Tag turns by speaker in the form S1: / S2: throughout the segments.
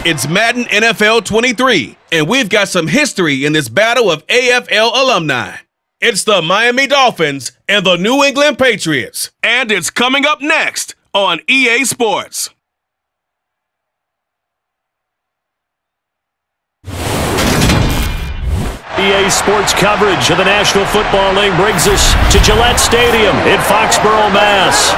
S1: It's Madden NFL 23, and we've got some history in this battle of AFL alumni. It's the Miami Dolphins and the New England Patriots. And it's coming up next on EA Sports.
S2: EA Sports coverage of the National Football League brings us to Gillette Stadium in Foxborough, Mass.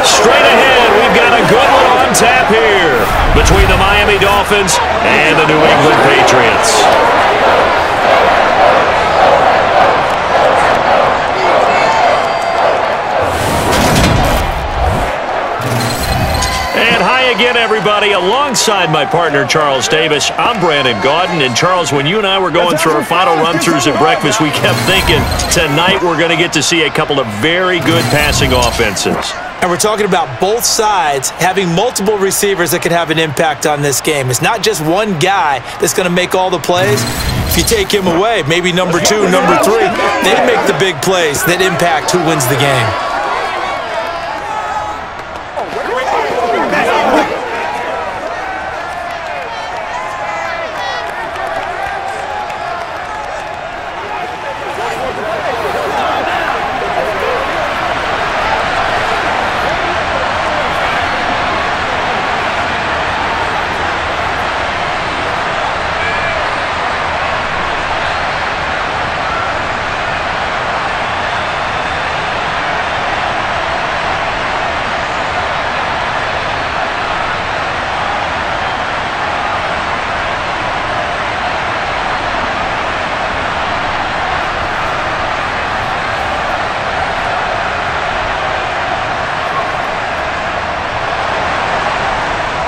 S2: Straight ahead, we've got a good one on tap here between the Miami Dolphins and the New England Patriots. And hi again, everybody. Alongside my partner, Charles Davis, I'm Brandon Gaudin. And, Charles, when you and I were going through our final run-throughs at breakfast, we kept thinking tonight we're going to get to see a couple of very good passing offenses.
S3: And we're talking about both sides having multiple receivers that can have an impact on this game. It's not just one guy that's going to make all the plays. If you take him away, maybe number 2, number 3, they make the big plays that impact who wins the game.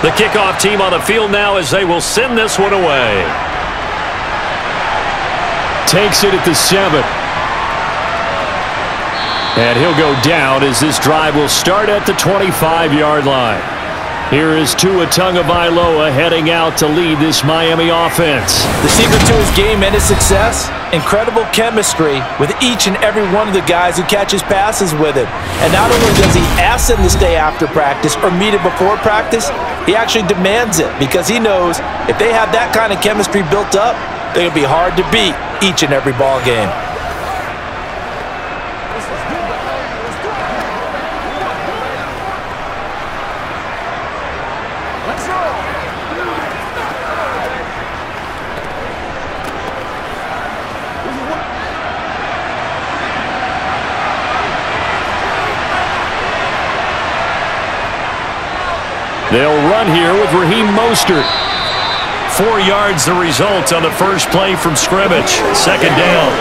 S2: The kickoff team on the field now as they will send this one away. Takes it at the 7. And he'll go down as this drive will start at the 25-yard line. Here is Tua Tagovailoa heading out to lead this Miami offense.
S3: The secret to his game and his success, incredible chemistry with each and every one of the guys who catches passes with him. And not only does he ask them to stay after practice or meet it before practice, he actually demands it because he knows if they have that kind of chemistry built up, they're going to be hard to beat each and every ball game.
S2: They'll run here with Raheem Mostert. 4 yards the result on the first play from scrimmage. Second down.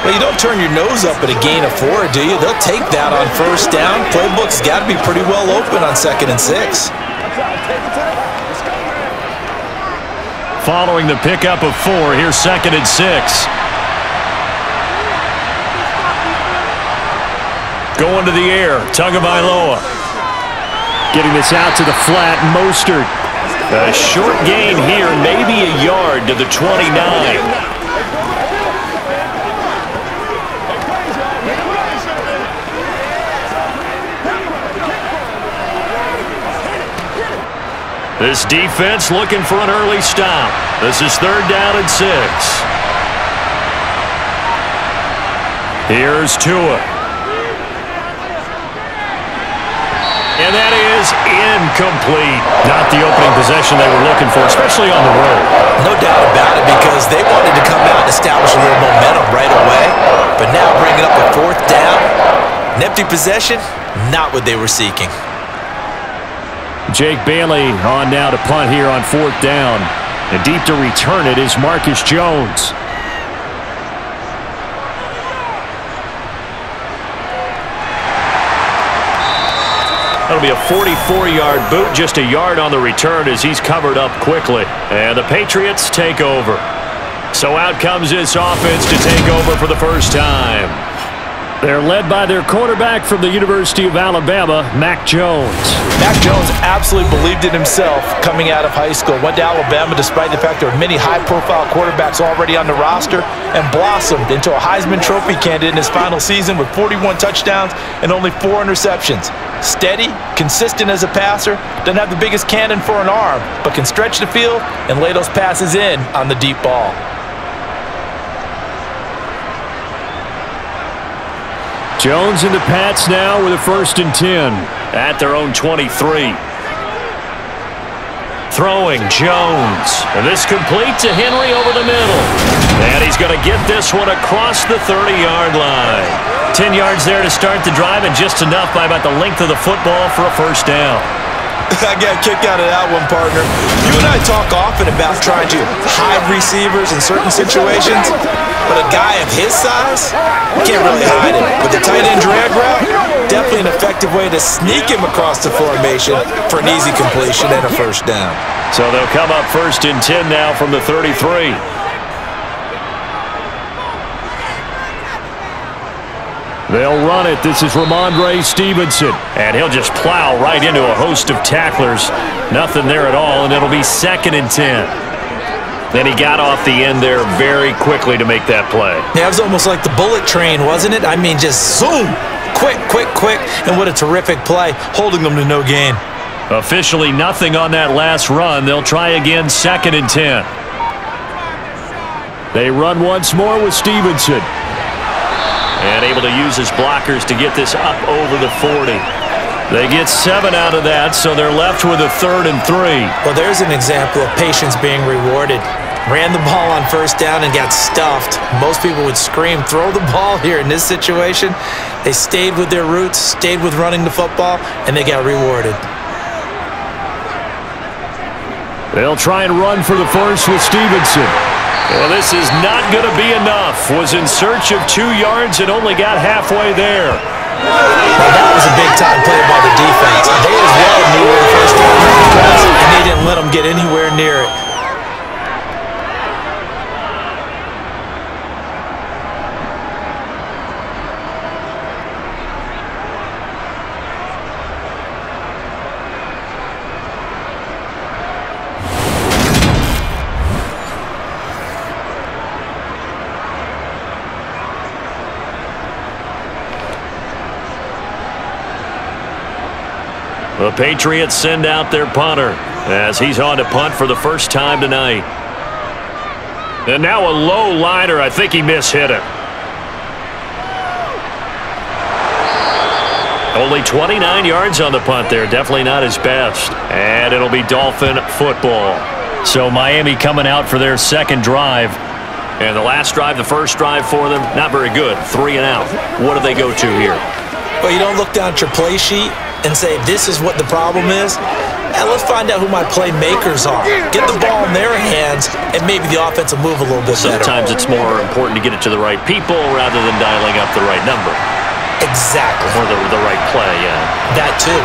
S3: Well, you don't turn your nose up at a gain of 4, do you? They'll take that on first down. Playbook's got to be pretty well open on 2nd and 6.
S2: Following the pickup of 4, here's 2nd and 6. Going to the air, Tagovailoa. Getting this out to the flat, Mostert. A short gain here, maybe a yard to the 29. This defense looking for an early stop. This is 3rd down and 6. Here's Tua. And that is incomplete. Not the opening possession they were looking for, especially on the road.
S3: No doubt about it, because they wanted to come out and establish a little momentum right away. But now bringing up a 4th down, an empty possession, not what they were seeking.
S2: Jake Bailey on now to punt here on 4th down. And deep to return it is Marcus Jones. That'll be a 44-yard boot, just a yard on the return as he's covered up quickly. And the Patriots take over. So out comes this offense to take over for the first time. They're led by their quarterback from the University of Alabama, Mac Jones.
S3: Mac Jones absolutely believed in himself coming out of high school. Went to Alabama despite the fact there were many high-profile quarterbacks already on the roster and blossomed into a Heisman Trophy candidate in his final season with 41 touchdowns and only 4 interceptions. Steady, consistent as a passer, doesn't have the biggest cannon for an arm, but can stretch the field and lay those passes in on the deep ball.
S2: Jones and the Pats now with a 1st and 10 at their own 23. Throwing Jones. And this complete to Henry over the middle. And he's going to get this one across the 30-yard line. 10 yards there to start the drive, and just enough by about the length of the football for a 1st down.
S3: I got a kick out of that one, partner. You and I talk often about trying to hide receivers in certain situations, but a guy of his size can't really hide him. With the tight end drag route, definitely an effective way to sneak him across the formation for an easy completion and a 1st down.
S2: So they'll come up 1st and 10 now from the 33. They'll run it. This is Ramondre Stevenson. And he'll just plow right into a host of tacklers. Nothing there at all, and it'll be 2nd and 10. Then he got off the end there very quickly to make that play.
S3: Yeah, it was almost like the bullet train, wasn't it? I mean, just zoom. Quick, quick, quick. And what a terrific play, holding them to no gain.
S2: Officially nothing on that last run. They'll try again, 2nd and 10. They run once more with Stevenson. And able to use his blockers to get this up over the 40. They get 7 out of that, so they're left with a 3rd and 3.
S3: Well, there's an example of patience being rewarded. Ran the ball on 1st down and got stuffed. Most people would scream, throw the ball here. In this situation, they stayed with their roots, stayed with running the football, and they got rewarded.
S2: They'll try and run for the 1st with Stevenson. Well, this is not going to be enough. Was in search of 2 yards and only got halfway there.
S3: Well, that was a big-time play by the defense. They as well knew where the 1st down was, and they didn't let them get anywhere near it.
S2: The Patriots send out their punter as he's on to punt for the 1st time tonight. And now a low liner. I think he mishit it. Only 29 yards on the punt there. Definitely not his best. And it'll be Dolphin football. So Miami coming out for their 2nd drive. And the last drive, the 1st drive for them, not very good. 3 and out. What do they go to here?
S3: Well, you don't look down at your play sheet and say, this is what the problem is. And let's find out who my playmakers are. Get the ball in their hands, and maybe the offense will move a little bit better.
S2: Sometimes it's more important to get it to the right people rather than dialing up the right number.
S3: Exactly.
S2: Or the right play, yeah.
S3: That too.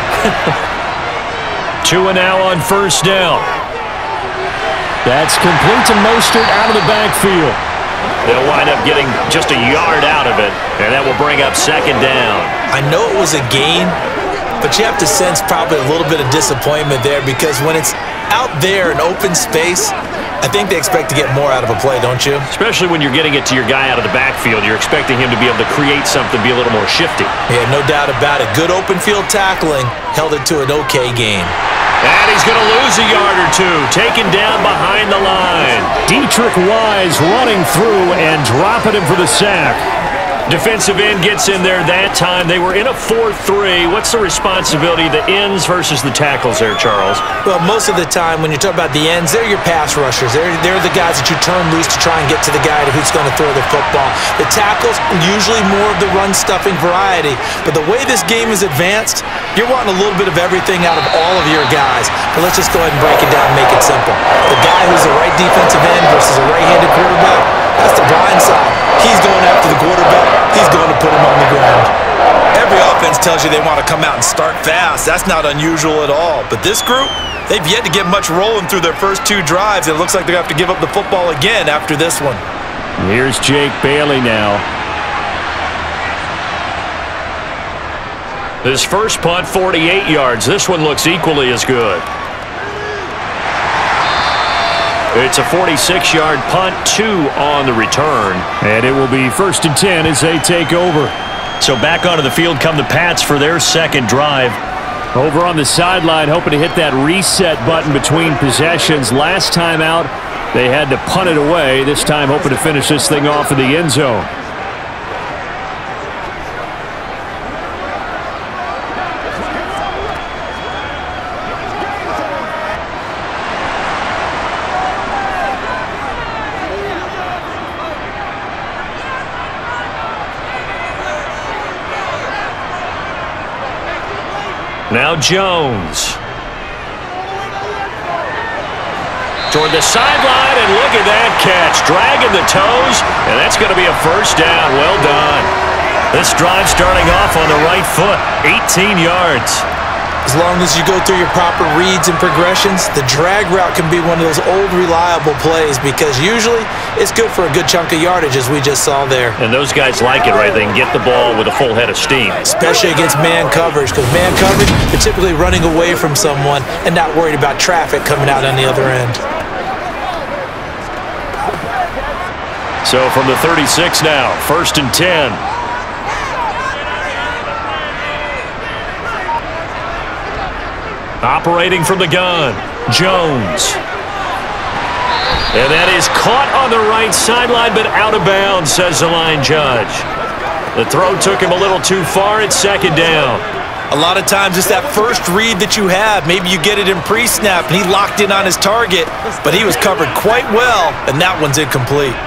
S2: 2 and now on 1st down. That's complete to Mostert out of the backfield. They'll wind up getting just a yard out of it, and that will bring up 2nd down.
S3: I know it was a gain, but you have to sense probably a little bit of disappointment there, because when it's out there in open space, I think they expect to get more out of a play, don't you?
S2: Especially when you're getting it to your guy out of the backfield. You're expecting him to be able to create something, be a little more shifty.
S3: Yeah, no doubt about it. Good open field tackling held it to an okay gain.
S2: And he's going to lose a yard or 2. Taken down behind the line. Dietrich Wise running through and dropping him for the sack. Defensive end gets in there that time. They were in a 4-3. What's the responsibility of the ends versus the tackles there, Charles?
S3: Well, most of the time when you talk about the ends, they're your pass rushers. They're the guys that you turn loose to try and get to the guy who's going to throw the football. The tackles, usually more of the run-stuffing variety. But the way this game is advanced, you're wanting a little bit of everything out of all of your guys. But let's just go ahead and break it down and make it simple. The guy who's the right defensive end versus a right-handed quarterback, that's the blind side. He's going after the quarterback. He's going to put him on the ground. Every offense tells you they want to come out and start fast. That's not unusual at all. But this group, they've yet to get much rolling through their first 2 drives. It looks like they're going to have to give up the football again after this one.
S2: Here's Jake Bailey now. This first punt, 48 yards. This one looks equally as good. It's a 46-yard punt, 2 on the return. And it will be 1st and 10 as they take over. So back onto the field come the Pats for their second drive.
S4: Over on the sideline, hoping to hit that reset button between possessions. Last time out, they had to punt it away. This time, hoping to finish this thing off in the end zone.
S2: Now Jones. Toward the sideline, and look at that catch. Dragging the toes, and that's going to be a first down. Well done. This drive starting off on the right foot. 18 yards.
S3: As long as you go through your proper reads and progressions, the drag route can be one of those old reliable plays because usually it's good for a good chunk of yardage, as we just saw there.
S2: And those guys like it, right? They can get the ball with a full head of steam.
S3: Especially against man coverage, because man coverage, they're typically running away from someone and not worried about traffic coming out on the other end.
S2: So from the 36 now, 1st and 10. Operating from the gun, Jones. And that is caught on the right sideline, but out of bounds, says the line judge. The throw took him a little too far. It's 2nd down.
S3: A lot of times it's that first read that you have. Maybe you get it in pre-snap, and he locked in on his target, but he was covered quite well, and that one's incomplete.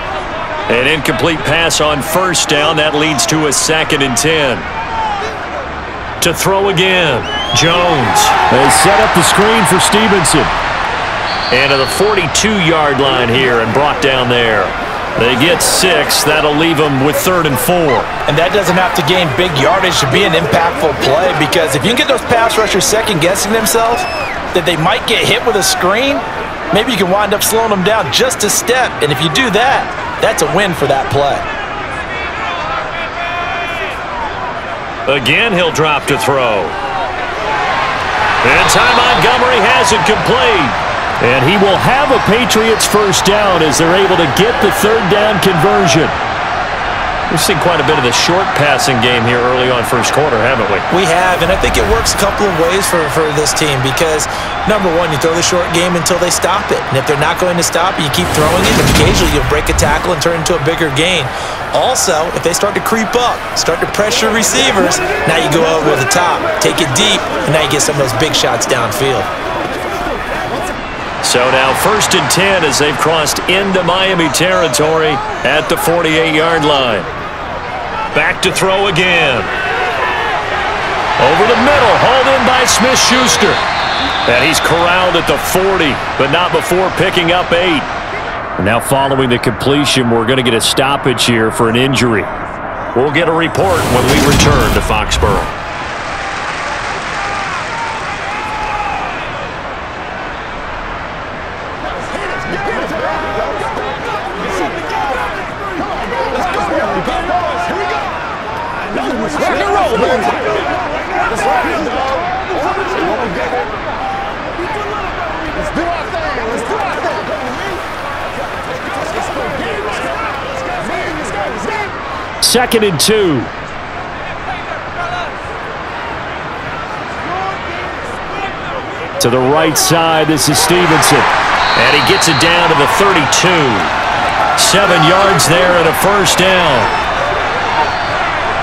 S2: An incomplete pass on 1st down. That leads to a 2nd and 10. To throw again, Jones.
S4: They set up the screen for Stevenson.
S2: And to the 42-yard line here and brought down there. They get 6. That'll leave them with 3rd and 4.
S3: And that doesn't have to gain big yardage to be an impactful play, because if you can get those pass rushers second-guessing themselves that they might get hit with a screen, maybe you can wind up slowing them down just a step. And if you do that, that's a win for that play.
S2: Again, he'll drop to throw. And Ty Montgomery has it complete.
S4: And he will have a Patriots first down as they're able to get the 3rd down conversion.
S2: We've seen quite a bit of the short passing game here early on 1st quarter, haven't we?
S3: We have, and I think it works a couple of ways for this team because, number one, you throw the short game until they stop it. And if they're not going to stop it, you keep throwing it, and occasionally you'll break a tackle and turn it into a bigger gain. Also, if they start to creep up, start to pressure receivers, now you go over the top, take it deep, and now you get some of those big shots downfield.
S2: So now 1st and 10 as they've crossed into Miami territory at the 48-yard line. Back to throw again. Over the middle, hauled in by Smith-Schuster. And he's corralled at the 40, but not before picking up 8.
S4: Now following the completion, we're going to get a stoppage here for an injury.
S2: We'll get a report when we return to Foxborough.
S4: Second and 2. To the right side, this is Stevenson.
S2: And he gets it down to the 32. 7 yards there and a first down.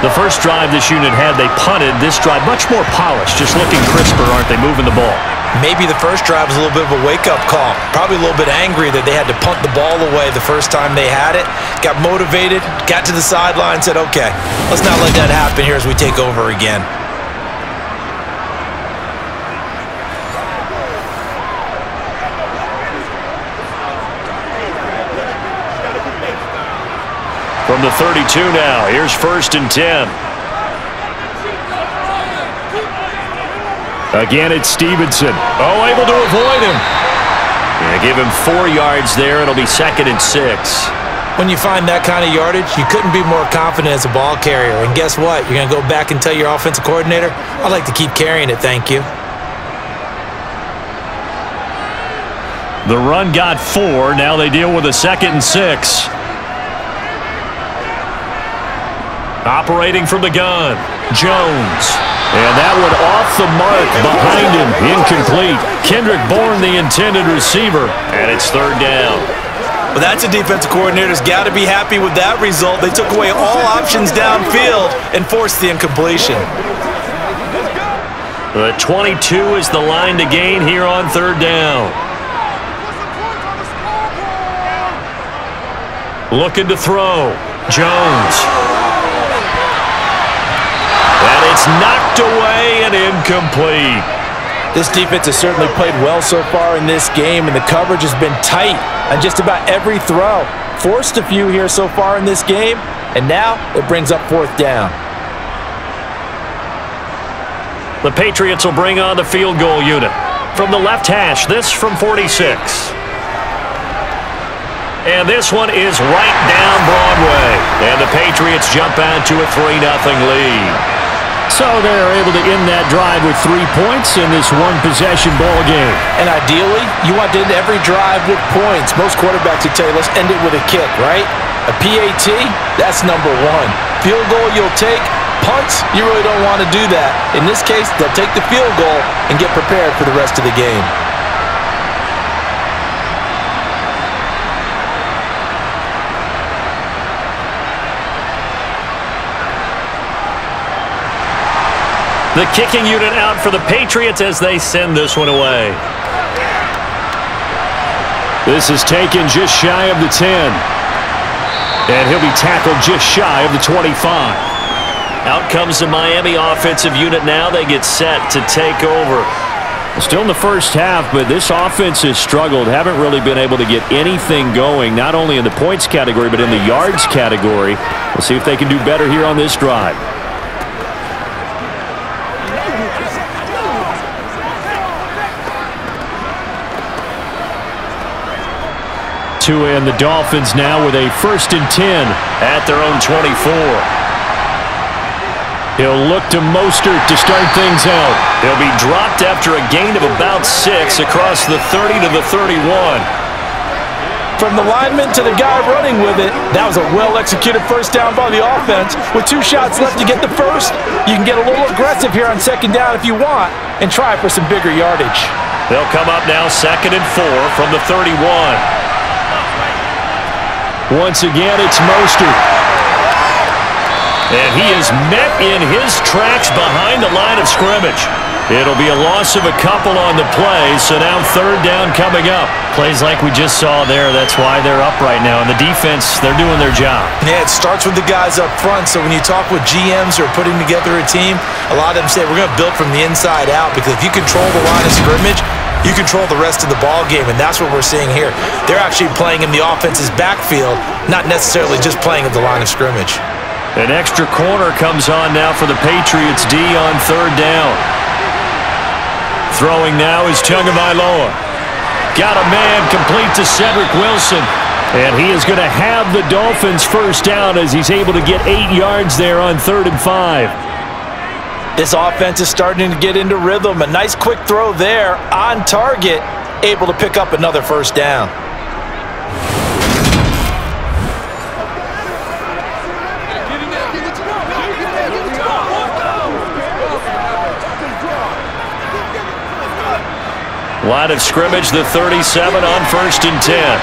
S2: The first drive this unit had, they punted. This drive, much more polished, just looking crisper, aren't they, moving the ball?
S3: Maybe the first drive was a little bit of a wake-up call. Probably a little bit angry that they had to punt the ball away the first time they had it. Got motivated, got to the sideline, said, okay, let's not let that happen here as we take over again.
S2: From the 32 now, here's 1st and 10.
S4: Again, it's Stevenson.
S2: Oh, able to avoid him. Yeah, give him 4 yards there. It'll be 2nd and 6.
S3: When you find that kind of yardage, you couldn't be more confident as a ball carrier. And guess what? You're going to go back and tell your offensive coordinator, I'd like to keep carrying it, thank you.
S4: The run got 4. Now they deal with a 2nd and 6.
S2: Operating from the gun, Jones. And that one off the mark behind him, incomplete. Kendrick Bourne, the intended receiver, and it's third down.
S3: Well, that's a defensive coordinator's got to be happy with that result. They took away all options downfield and forced the incompletion.
S2: The 22 is the line to gain here on third down. Looking to throw, Jones. And it's knocked away and incomplete.
S3: This defense has certainly played well so far in this game, and the coverage has been tight on just about every throw. Forced a few here so far in this game, and now it brings up fourth down.
S2: The Patriots will bring on the field goal unit. From the left hash, this from 46. And this one is right down Broadway. And the Patriots jump out to a 3-0 lead.
S4: So they're able to end that drive with 3 points in this one-possession ball game.
S3: And ideally, you want to end every drive with points. Most quarterbacks would tell you, let's end it with a kick, right? A PAT, that's number one. Field goal you'll take. Punts, you really don't want to do that. In this case, they'll take the field goal and get prepared for the rest of the game.
S2: The kicking unit out for the Patriots as they send this one away.
S4: This is taken just shy of the 10. And he'll be tackled just shy of the 25.
S2: Out comes the Miami offensive unit now. They get set to take over.
S4: Still in the first half, but this offense has struggled. Haven't really been able to get anything going, not only in the points category, but in the yards category. We'll see if they can do better here on this drive. Tua and the Dolphins now with a 1st and 10
S2: at their own 24.
S4: He'll look to Mostert to start things out.
S2: He'll be dropped after a gain of about 6 across the 30 to the 31.
S3: From the lineman to the guy running with it, that was a well-executed first down by the offense. With 2 shots left to get the first, you can get a little aggressive here on second down if you want and try for some bigger yardage.
S2: They'll come up now 2nd and 4 from the 31.
S4: Once again, it's Mostert.
S2: And he is met in his tracks behind the line of scrimmage. It'll be a loss of a couple on the play, so now third down coming up.
S5: Plays like we just saw there, that's why they're up right now. And the defense, they're doing their job.
S3: Yeah, it starts with the guys up front, so when you talk with GMs who are putting together a team, a lot of them say we're going to build from the inside out, because if you control the line of scrimmage, you control the rest of the ball game, and that's what we're seeing here. They're actually playing in the offense's backfield, not necessarily just playing at the line of scrimmage.
S2: An extra corner comes on now for the Patriots D on third down. Throwing now is Tagovailoa. Got a man complete to Cedric Wilson. And he is going to have the Dolphins first down as he's able to get 8 yards there on 3rd and 5.
S3: This offense is starting to get into rhythm. A nice quick throw there on target, able to pick up another first down.
S2: Line of scrimmage, the 37 on 1st and 10.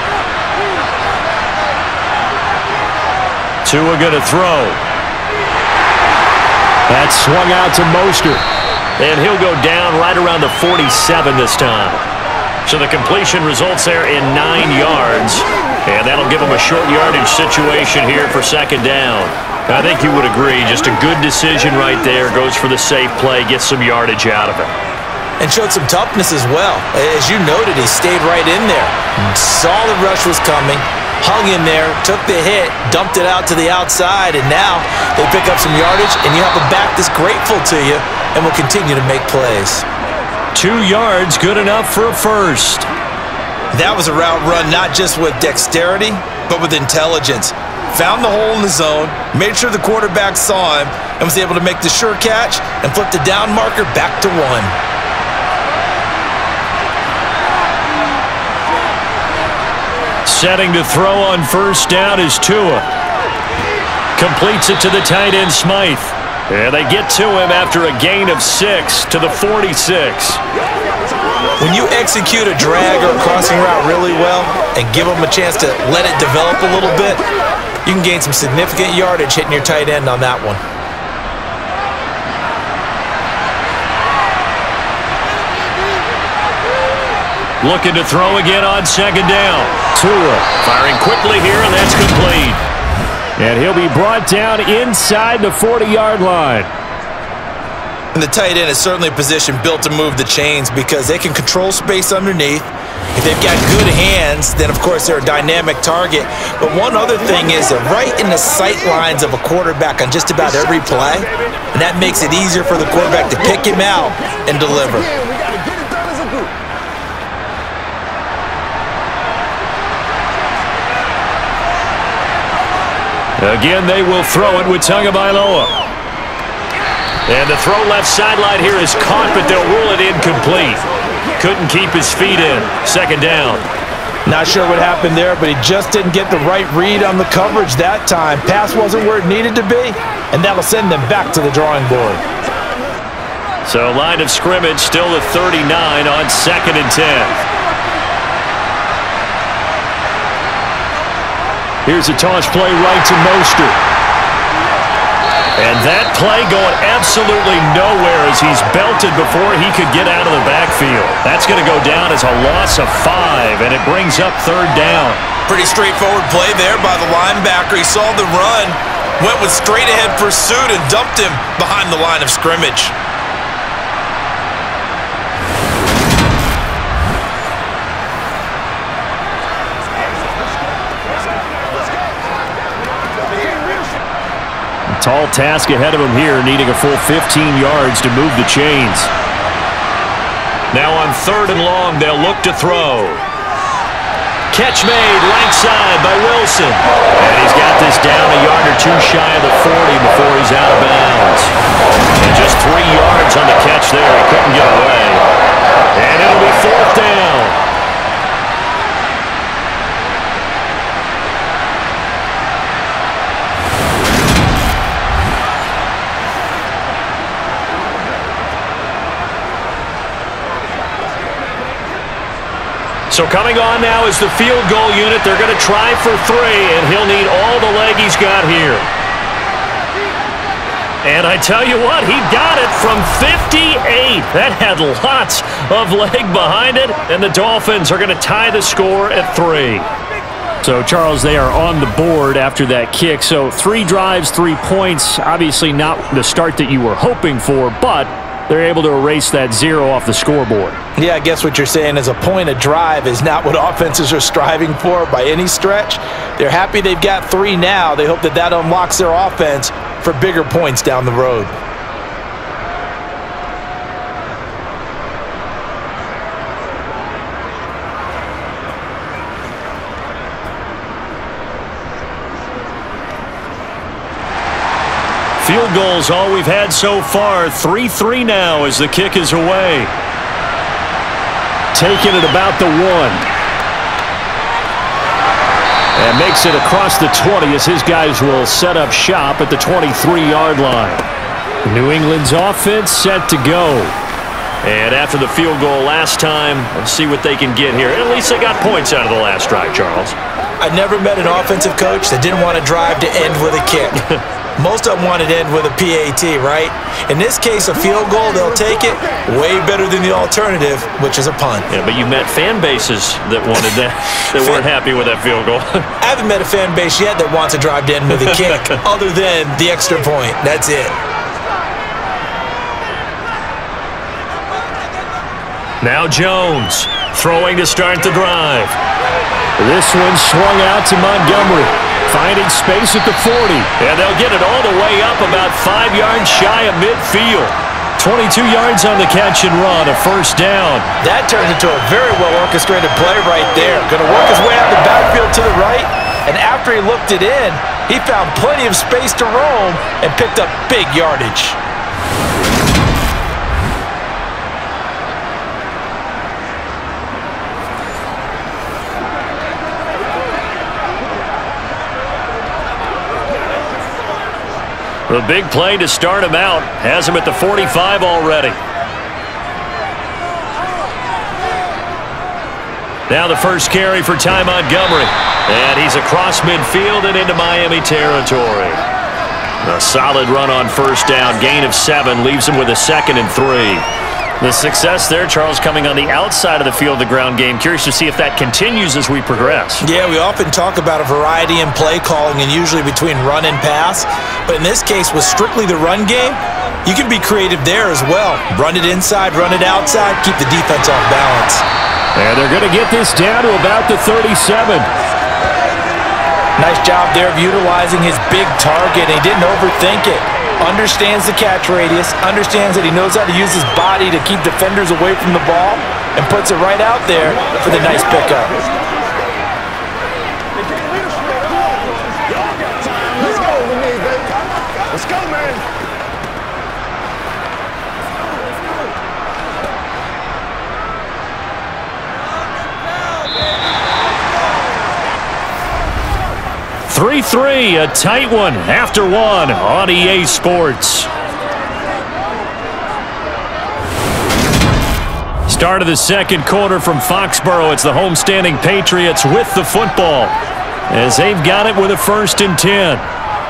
S2: Tua going to throw.
S4: That's swung out to Mostert.
S2: And he'll go down right around the 47 this time. So the completion results there in 9 yards. And that'll give him a short yardage situation here for 2nd down. I think you would agree, just a good decision right there. Goes for the safe play, gets some yardage out of it.
S3: And showed some toughness as well. As you noted, he stayed right in there. Saw the rush was coming, hung in there, took the hit, dumped it out to the outside, and now they pick up some yardage, and you have a back that's grateful to you and will continue to make plays.
S2: 2 yards, good enough for a first.
S3: That was a route run not just with dexterity, but with intelligence. Found the hole in the zone, made sure the quarterback saw him, and was able to make the sure catch and flip the down marker back to 1.
S2: Setting to throw on first down is Tua. Completes it to the tight end, Smythe. And they get to him after a gain of 6 to the 46.
S3: When you execute a drag or a crossing route really well and give them a chance to let it develop a little bit, you can gain some significant yardage hitting your tight end on that one.
S2: Looking to throw again on second down. Tua firing quickly here, and that's complete.
S4: And he'll be brought down inside the 40-yard line.
S3: And the tight end is certainly a position built to move the chains because they can control space underneath. If they've got good hands, then of course they're a dynamic target. But one other thing is they're right in the sight lines of a quarterback on just about every play. And that makes it easier for the quarterback to pick him out and deliver.
S2: Again, they will throw it with Tagovailoa. And the throw left sideline here is caught, but they'll rule it incomplete. Couldn't keep his feet in. Second down.
S3: Not sure what happened there, but he just didn't get the right read on the coverage that time. Pass wasn't where it needed to be, and that'll send them back to the drawing board.
S2: So line of scrimmage still at 39 on 2nd and 10.
S4: Here's a toss play right to Mostert.
S2: And that play going absolutely nowhere as he's belted before he could get out of the backfield. That's going to go down as a loss of 5, and it brings up 3rd down.
S3: Pretty straightforward play there by the linebacker. He saw the run, went with straight-ahead pursuit, and dumped him behind the line of scrimmage.
S4: Tall task ahead of him here, needing a full 15 yards to move the chains.
S2: Now on 3rd and long, they'll look to throw. Catch made, right side by Wilson. And he's got this down a yard or 2 shy of the 40 before he's out of bounds. And just 3 yards on the catch there. He couldn't get away. And it'll be 4th down. So coming on now is the field goal unit. They're going to try for 3, and he'll need all the leg he's got here. And I tell you what, he got it from 58. That had lots of leg behind it, and the Dolphins are going to tie the score at 3.
S4: So, Charles, they are on the board after that kick. So 3 drives, 3 points. Obviously not the start that you were hoping for, but they're able to erase that 0 off the scoreboard.
S3: Yeah, I guess what you're saying is a point a drive is not what offenses are striving for by any stretch. They're happy they've got 3 now. They hope that that unlocks their offense for bigger points down the road.
S2: Field goals all we've had so far. 3-3 now as the kick is away.
S4: Taking it about the 1. And makes it across the 20 as his guys will set up shop at the 23-yard line. New England's offense set to go.
S2: And after the field goal last time, let's see what they can get here. At least they got points out of the last drive, Charles.
S3: I never met an offensive coach that didn't want a drive to end with a kick. Most of them want it to end with a PAT, right? In this case, a field goal, they'll take it. Way better than the alternative, which is a punt.
S2: Yeah, but you met fan bases that wanted that, that weren't happy with that field goal.
S3: I haven't met a fan base yet that wants a drive to end with a kick, other than the extra point. That's it.
S2: Now Jones, throwing to start the drive.
S4: This one swung out to Montgomery, finding space at the 40.
S2: And they'll get it all the way up about 5 yards shy of midfield. 22 yards on the catch and run, a 1st down.
S3: That turns into a very well-orchestrated play right there. Going to work his way out the backfield to the right, and after he looked it in, he found plenty of space to roam and picked up big yardage.
S2: The big play to start him out has him at the 45 already. Now the first carry for Ty Montgomery. And he's across midfield and into Miami territory. A solid run on first down. Gain of 7 leaves him with a 2nd and 3.
S5: The success there, Charles, coming on the outside of the field, the ground game. Curious to see if that continues as we progress.
S3: Yeah, we often talk about a variety in play calling and usually between run and pass. But in this case, with strictly the run game, you can be creative there as well. Run it inside, run it outside, keep the defense off balance.
S4: And they're going to get this down to about the 37.
S3: Nice job there of utilizing his big target. He didn't overthink it. Understands the catch radius, understands that he knows how to use his body to keep defenders away from the ball, and puts it right out there for the nice pickup.
S6: Let's go, man.
S2: 3-3, a tight one after 1 on EA Sports. Start of the second quarter from Foxborough. It's the homestanding Patriots with the football as they've got it with a 1st and 10.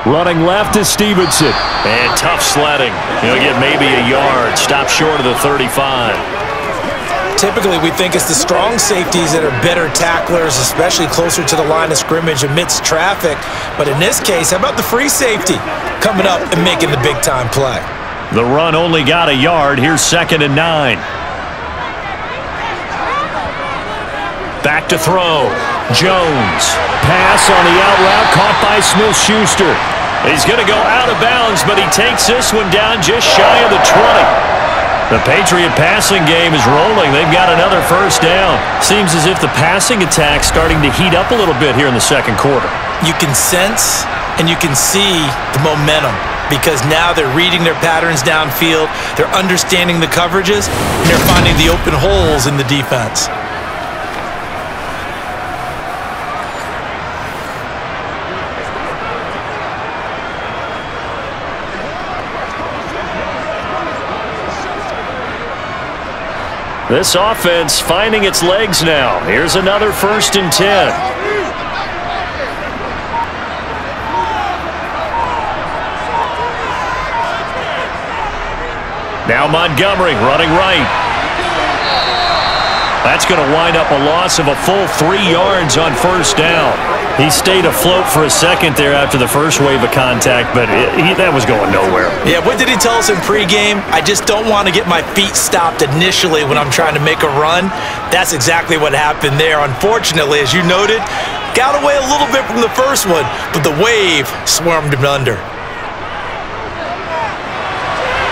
S2: Running left is Stevenson. And tough sledding. He'll get maybe a yard. Stop short of the 35.
S3: Typically, we think it's the strong safeties that are better tacklers, especially closer to the line of scrimmage amidst traffic. But in this case, how about the free safety coming up and making the big-time play?
S2: The run only got a yard. Here's 2nd and 9. Back to throw. Jones. Pass on the out route caught by Smith-Schuster. He's going to go out of bounds, but he takes this one down just shy of the 20. The Patriot passing game is rolling. They've got another 1st down. Seems as if the passing attack's starting to heat up a little bit here in the second quarter.
S3: You can sense and you can see the momentum because now they're reading their patterns downfield, they're understanding the coverages, and they're finding the open holes in the defense.
S2: This offense finding its legs now. Here's another 1st and 10. Now Montgomery running right. That's going to wind up a loss of a full 3 yards on 1st down. He stayed afloat for a second there after the first wave of contact, but that was going nowhere.
S3: Yeah, what did he tell us in pregame? I just don't want to get my feet stopped initially when I'm trying to make a run. That's exactly what happened there. Unfortunately, as you noted, got away a little bit from the first one, but the wave swarmed him under.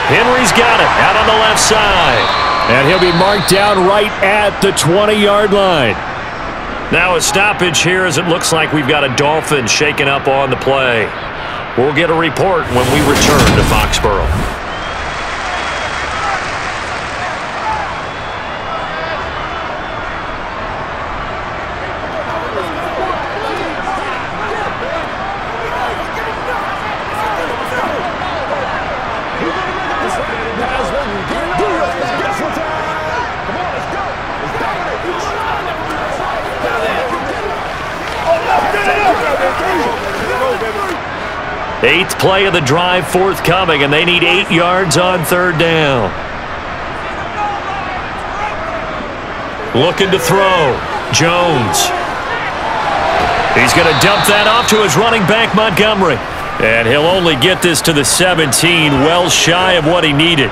S2: Henry's got it out on the left side.
S4: And he'll be marked down right at the 20-yard line.
S2: Now a stoppage here as it looks like we've got a Dolphins shaking up on the play. We'll get a report when we return to Foxborough. Eighth play of the drive forthcoming, and they need 8 yards on 3rd down. Looking to throw. Jones. He's going to dump that off to his running back, Montgomery. And he'll only get this to the 17, well shy of what he needed.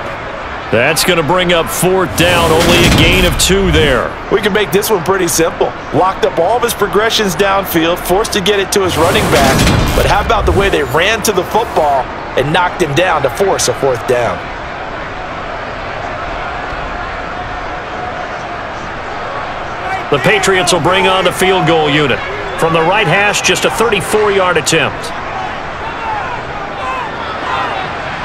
S2: That's going to bring up 4th down, only a gain of 2 there.
S3: We can make this one pretty simple. Locked up all of his progressions downfield, forced to get it to his running back. But how about the way they ran to the football and knocked him down to force a 4th down?
S2: The Patriots will bring on the field goal unit. From the right hash, just a 34-yard attempt.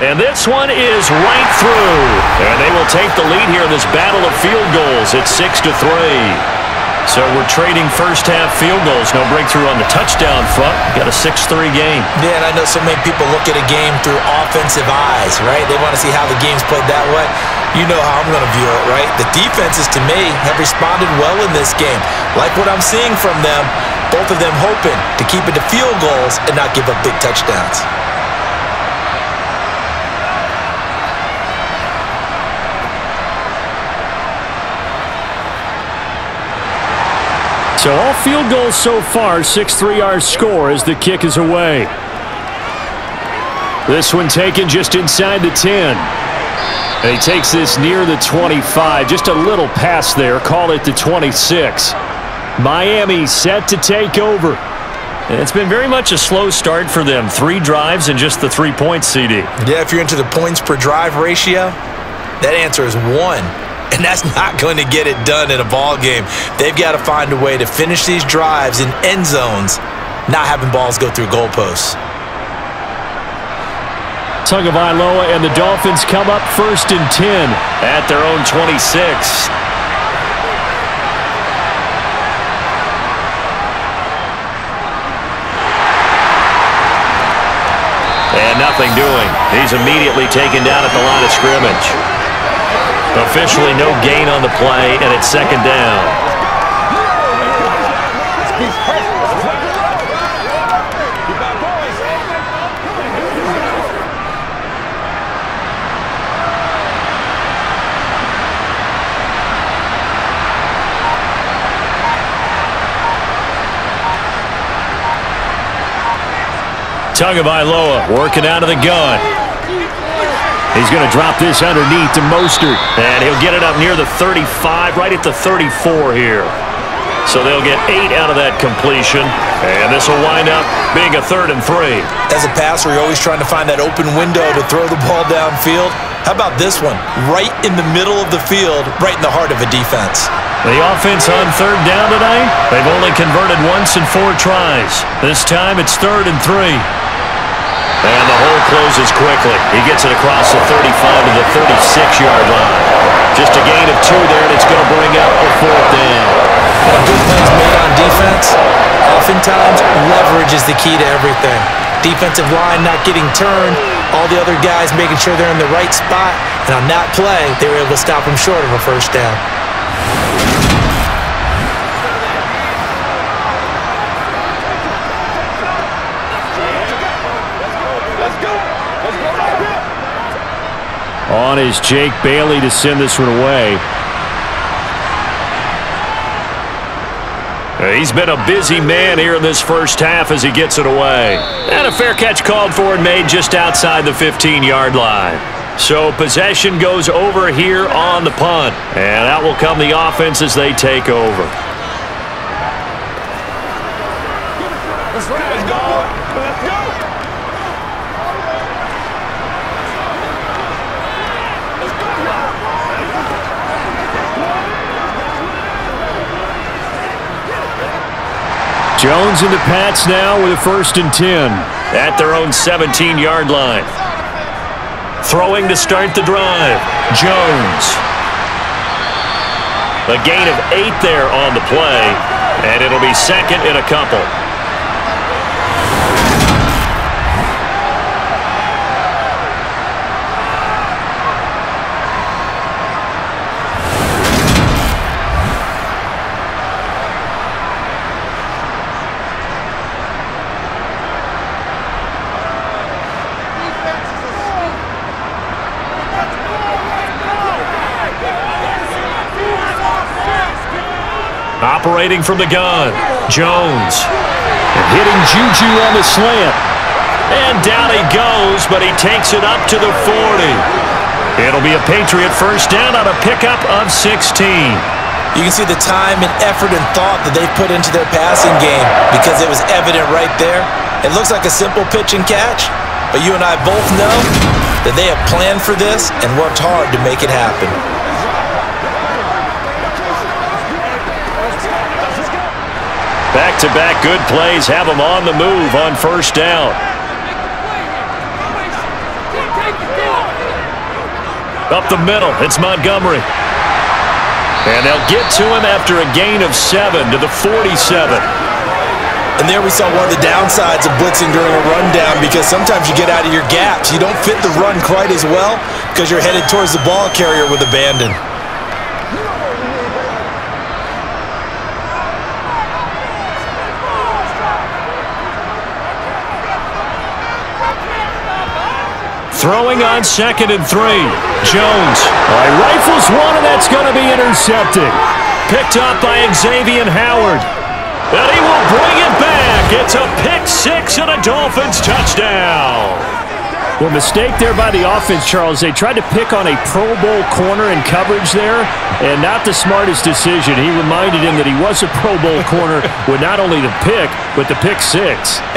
S2: And this one is right through. And they will take the lead here in this battle of field goals. It's 6-3. So we're trading first-half field goals. No breakthrough on the touchdown front. Got a 6-3 game.
S3: Yeah, and I know so many people look at a game through offensive eyes, right? They want to see how the game's played that way. You know how I'm going to view it, right? The defenses, to me, have responded well in this game. Like what I'm seeing from them, both of them hoping to keep it to field goals and not give up big touchdowns.
S4: So all field goals so far, 6-3 our score as the kick is away. This one taken just inside the 10. And he takes this near the 25. Just a little pass there. Call it the 26. Miami set to take over.
S2: And it's been very much a slow start for them. 3 drives and just the 3 points, CD.
S3: Yeah, if you're into the points per drive ratio, that answer is 1. And that's not going to get it done in a ball game. They've got to find a way to finish these drives in end zones, not having balls go through goalposts.
S4: Tagovailoa and the Dolphins come up 1st and 10
S2: at their own 26. And nothing doing. He's immediately taken down at the line of scrimmage. Officially no gain on the play, and it's 2nd down. Tagovailoa working out of the gun. He's going to drop this underneath to Mostert. And he'll get it up near the 35, right at the 34 here. So they'll get 8 out of that completion. And this will wind up being a 3rd and 3.
S3: As a passer, you're always trying to find that open window to throw the ball downfield. How about this one? Right in the middle of the field, right in the heart of a defense.
S2: The offense on 3rd down tonight, they've only converted once in 4 tries. This time it's 3rd and 3. And the hole closes quickly. He gets it across the 35 to the 36-yard line. Just a gain of 2 there, and it's going to bring up a 4th down.
S3: When a good play's made on defense, oftentimes leverage is the key to everything. Defensive line not getting turned, all the other guys making sure they're in the right spot, and on that play, they were able to stop him short of a 1st down.
S4: On is Jake Bailey to send this one away.
S2: He's been a busy man here in this first half as he gets it away. And a fair catch called for and made just outside the 15-yard line. So possession goes over here on the punt. And out will come the offense as they take over.
S6: Let's go. Let's go.
S4: Jones in the Pats now with a 1st and 10.
S2: At their own 17-yard line. Throwing to start the drive. Jones. A gain of 8 there on the play. And it'll be 2nd and a couple. Operating from the gun, Jones.
S4: And hitting Juju on the slant.
S2: And down he goes, but he takes it up to the 40. It'll be a Patriot 1st down on a pickup of 16.
S3: You can see the time and effort and thought that they've put into their passing game because it was evident right there. It looks like a simple pitch and catch, but you and I both know that they have planned for this and worked hard to make it happen.
S2: Back-to-back good plays have them on the move on 1st down. Up the middle, it's Montgomery. And they'll get to him after a gain of 7 to the 47.
S3: And there we saw one of the downsides of blitzing during a rundown, because sometimes you get out of your gaps. You don't fit the run quite as well because you're headed towards the ball carrier with abandon.
S2: Throwing on 2nd and 3. Jones rifles one, and that's going to be intercepted. Picked up by Xavier Howard. And he will bring it back. It's a pick 6 and a Dolphins touchdown.
S4: Well, mistake there by the offense, Charles. They tried to pick on a Pro Bowl corner in coverage there, and not the smartest decision. He reminded him that he was a Pro Bowl corner with not only the pick, but the pick 6.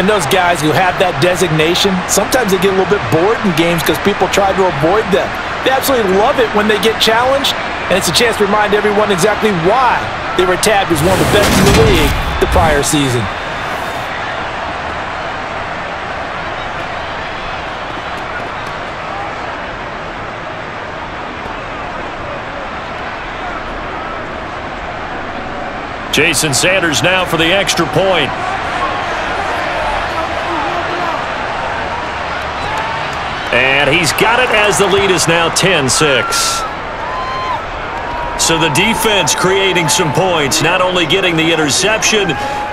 S3: And those guys who have that designation, sometimes they get a little bit bored in games because people try to avoid them. They absolutely love it when they get challenged, and it's a chance to remind everyone exactly why they were tabbed as one of the best in the league the prior season.
S2: Jason Sanders now for the extra point. And he's got it as the lead is now 10-6. So the defense creating some points, not only getting the interception,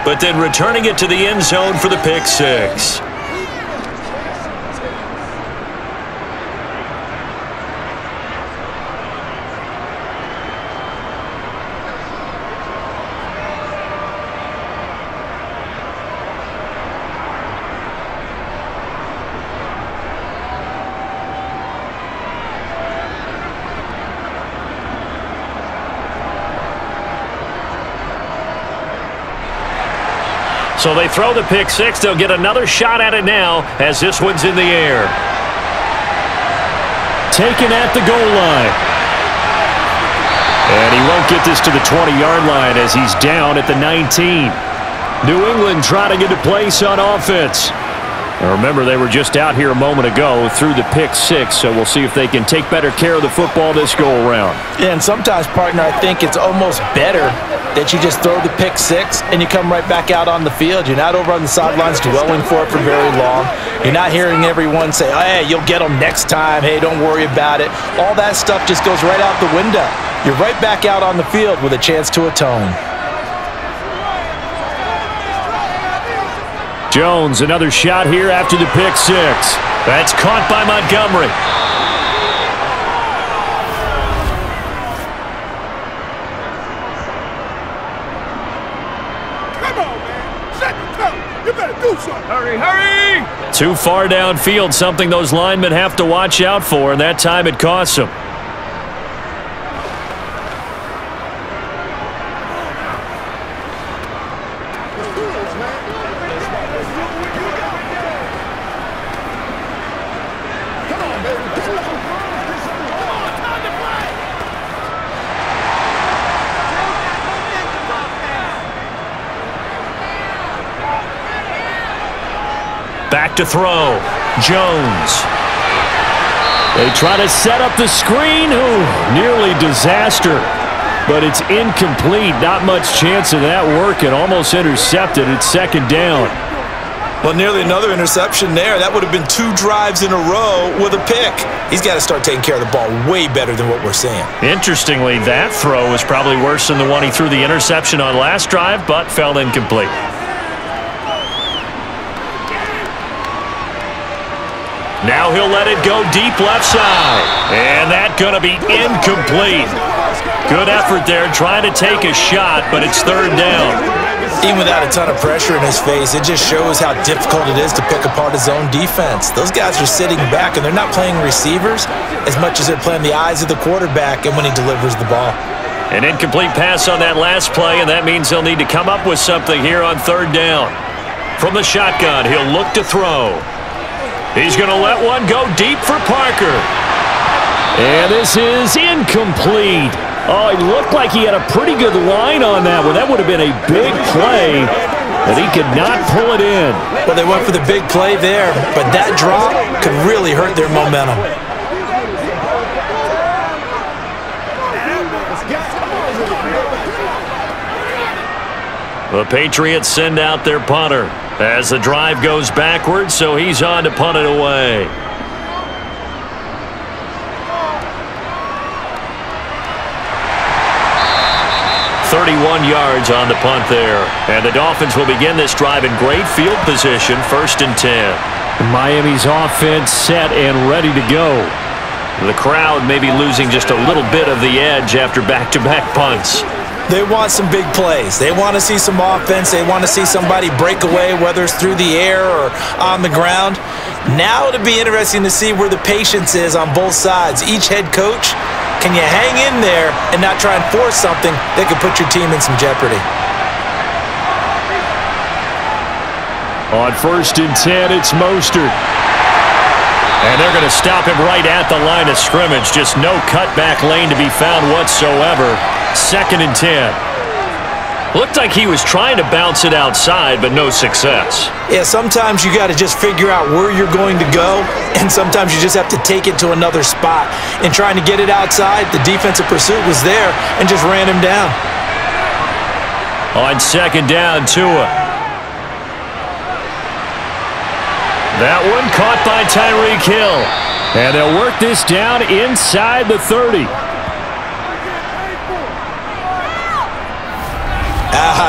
S2: but then returning it to the end zone for the pick 6. So they throw the pick 6. They'll get another shot at it now as this one's in the air.
S4: Taken at the goal line.
S2: And he won't get this to the 20-yard line as he's down at the 19.
S4: New England trying to get a place on offense. Now remember, they were just out here a moment ago through the pick 6, so we'll see if they can take better care of the football this go-around.
S3: Yeah, and sometimes, partner, I think it's almost better that you just throw the pick 6 and you come right back out on the field. You're not over on the sidelines dwelling for it for very long. You're not hearing everyone say, oh, hey, you'll get them next time. Hey, don't worry about it. All that stuff just goes right out the window. You're right back out on the field with a chance to atone.
S4: Jones, another shot here after the pick 6.
S2: That's caught by Montgomery.
S6: Come on, man. Set the tone. You better do something. Hurry, hurry.
S2: Too far downfield, something those linemen have to watch out for, and that time it costs them. Back to throw. Jones.
S4: They try to set up the screen. Ooh, nearly disaster. But it's incomplete. Not much chance of that working. Almost intercepted. It's 2nd down.
S3: Well, nearly another interception there. That would have been 2 drives in a row with a pick. He's got to start taking care of the ball way better than what we're seeing.
S2: Interestingly, that throw was probably worse than the one he threw the interception on last drive, but fell incomplete. Now he'll let it go deep left side. And that's going to be incomplete. Good effort there trying to take a shot, but it's 3rd down.
S3: Even without a ton of pressure in his face, it just shows how difficult it is to pick apart his own defense. Those guys are sitting back, and they're not playing receivers as much as they're playing the eyes of the quarterback and when he delivers the ball.
S2: An incomplete pass on that last play, and that means they'll need to come up with something here on 3rd down. From the shotgun, he'll look to throw. He's going to let one go deep for Parker.
S4: And this is incomplete. Oh, it looked like he had a pretty good line on that one. That would have been a big play, but he could not pull it in.
S3: Well, they went for the big play there, but that drop could really hurt their momentum.
S2: The Patriots send out their punter as the drive goes backwards, so he's on to punt it away. .31 yards on the punt there. And the Dolphins will begin this drive in great field position, 1st and 10.
S4: Miami's offense set and ready to go.
S2: The crowd may be losing just a little bit of the edge after back-to-back punts.
S3: They want some big plays. They want to see some offense. They want to see somebody break away, whether it's through the air or on the ground. Now it'll be interesting to see where the patience is on both sides. Each head coach, can you hang in there and not try and force something that could put your team in some jeopardy?
S4: On 1st and 10, it's Mostert.
S2: And they're going to stop him right at the line of scrimmage. Just no cutback lane to be found whatsoever. 2nd and 10. Looked like he was trying to bounce it outside, but no success.
S3: Yeah, sometimes you got to just figure out where you're going to go, and sometimes you just have to take it to another spot. In trying to get it outside, the defensive pursuit was there and just ran him down.
S2: On 2nd down, Tua. That one caught by Tyreek Hill.
S4: And they'll work this down inside the 30.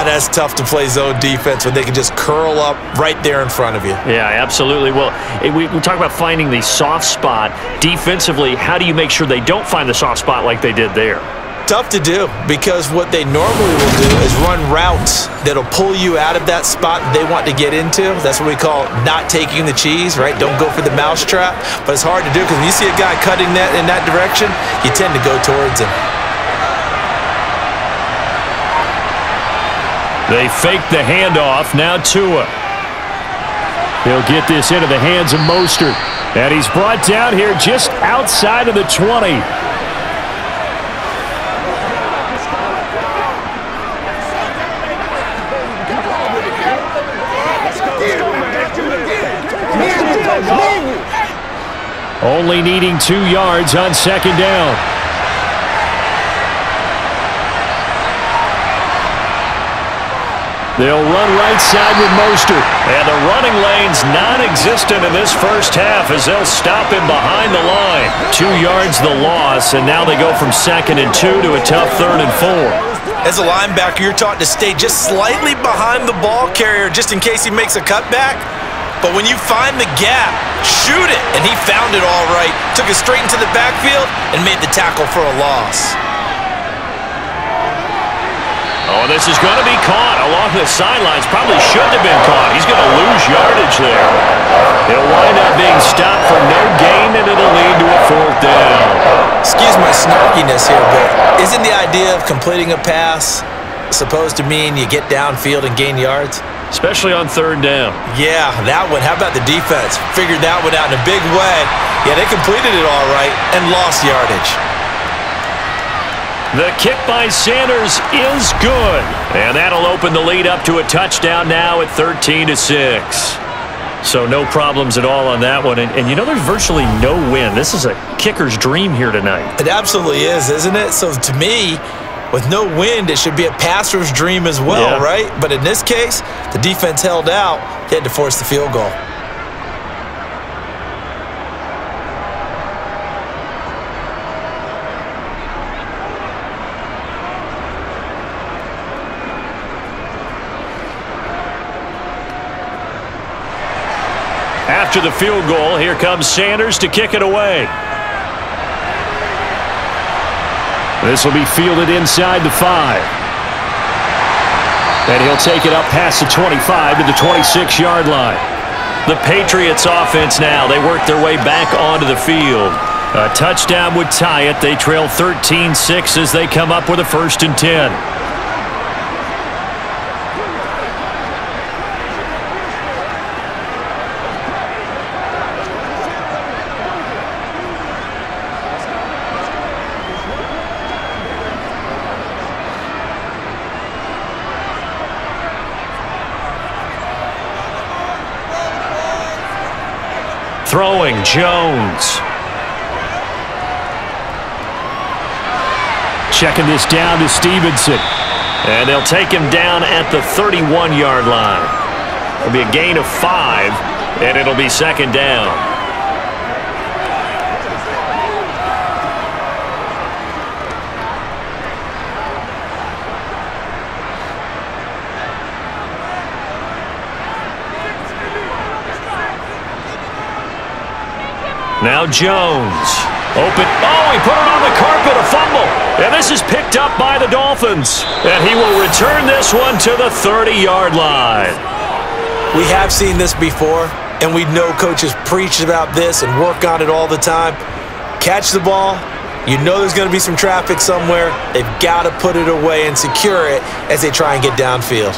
S3: That's tough to play zone defense when they can just curl up right there in front of you.
S2: Yeah, absolutely. Well, we talk about finding the soft spot. Defensively, how do you make sure they don't find the soft spot like they did there?
S3: Tough to do, because what they normally will do is run routes that'll pull you out of that spot they want to get into. That's what we call not taking the cheese, right? Don't go for the mousetrap. But it's hard to do because when you see a guy cutting that in that direction, you tend to go towards him.
S4: They fake the handoff. Now Tua. He'll get this into the hands of Mostert. And he's brought down here just outside of the 20. Only needing 2 yards on 2nd down. They'll run right side with Mostert.
S2: And the running lane's non-existent in this first half as they'll stop him behind the line. 2 yards the loss, and now they go from 2nd and 2 to a tough 3rd and 4.
S3: As a linebacker, you're taught to stay just slightly behind the ball carrier just in case he makes a cutback. But when you find the gap, shoot it. And he found it all right. Took it straight into the backfield and made the tackle for a loss.
S2: Oh, this is going to be caught along the sidelines. Probably shouldn't have been caught. He's going to lose yardage there. It'll wind up being stopped for no gain, and it'll lead to a 4th down.
S3: Excuse my snarkiness here, but isn't the idea of completing a pass supposed to mean you get downfield and gain yards?
S2: Especially on 3rd down.
S3: Yeah, that one. How about the defense? Figured that one out in a big way. Yeah, they completed it all right and lost yardage.
S2: The kick by Sanders is good. And that'll open the lead up to a touchdown now at 13-6. So no problems at all on that one. And you know there's virtually no win. This is a kicker's dream here tonight.
S3: It absolutely is, isn't it? So to me, with no wind, it should be a passer's dream as well, right? But in this case, the defense held out. They had to force the field goal.
S2: After the field goal, here comes Sanders to kick it away.
S4: This will be fielded inside the 5. And he'll take it up past the 25 to the 26-yard line.
S2: The Patriots offense now. They work their way back onto the field. A touchdown would tie it. They trail 13-6 as they come up with a 1st and 10. Throwing, Jones.
S4: Checking this down to Stevenson.
S2: And they'll take him down at the 31-yard line. It'll be a gain of 5, and it'll be second down. Now Jones. Open. Oh, he put it on the carpet, a fumble. And this is picked up by the Dolphins. And he will return this one to the 30-yard line.
S3: We have seen this before, and we know coaches preach about this and work on it all the time. Catch the ball. You know there's going to be some traffic somewhere. They've got to put it away and secure it as they try and get downfield.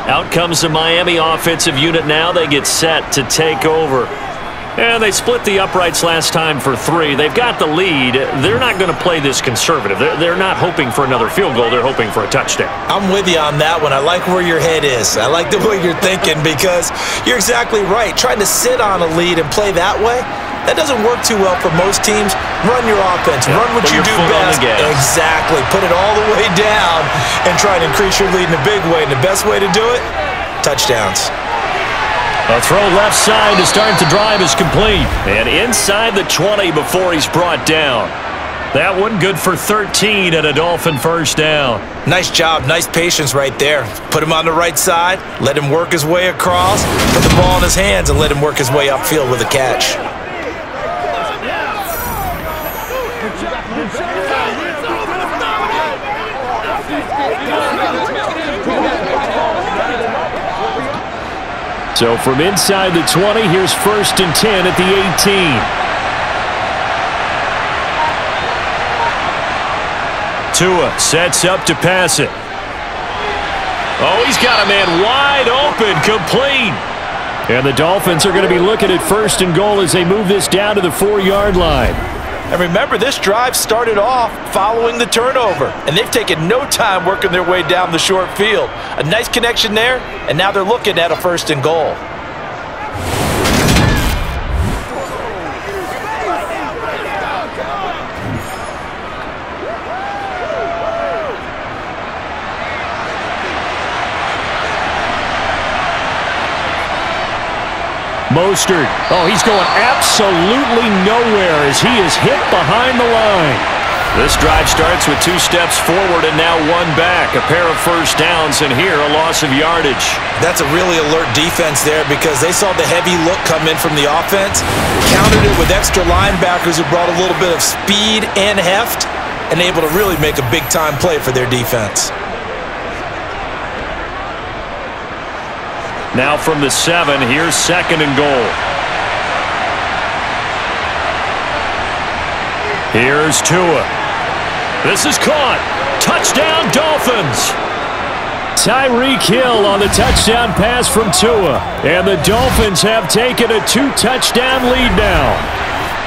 S2: Out comes the Miami offensive unit now. They get set to take over. And they split the uprights last time for 3. They've got the lead. They're not going to play this conservative. They're not hoping for another field goal. They're hoping for a touchdown.
S3: I'm with you on that one. I like where your head is. I like the way you're thinking because you're exactly right. Trying to sit on a lead and play that way, that doesn't work too well for most teams. Run your offense. Run what you do best. Exactly. Put it all the way down and try to increase your lead in a big way. And the best way to do it, touchdowns.
S2: A throw left side to start the drive is complete. And inside the 20 before he's brought down. That one good for 13 and a Dolphin first down.
S3: Nice job. Nice patience right there. Put him on the right side. Let him work his way across. Put the ball in his hands and let him work his way upfield with a catch.
S4: So from inside the 20, here's 1st and 10 at the 18.
S2: Tua sets up to pass it. Oh, he's got a man wide open, complete.
S4: And the Dolphins are going to be looking at 1st and goal as they move this down to the 4-yard line.
S3: And remember, this drive started off following the turnover, and they've taken no time working their way down the short field. A nice connection there, and now they're looking at a 1st and goal.
S4: Mostert. Oh, he's going absolutely nowhere as he is hit behind the line.
S2: This drive starts with 2 steps forward and now 1 back. A pair of first downs, and here a loss of yardage.
S3: That's a really alert defense there because they saw the heavy look come in from the offense, countered it with extra linebackers who brought a little bit of speed and heft, and able to really make a big-time play for their defense.
S2: Now from the 7, here's 2nd and goal. Here's Tua. This is caught. Touchdown, Dolphins.
S4: Tyreek Hill on the touchdown pass from Tua. And the Dolphins have taken a 2-touchdown lead now.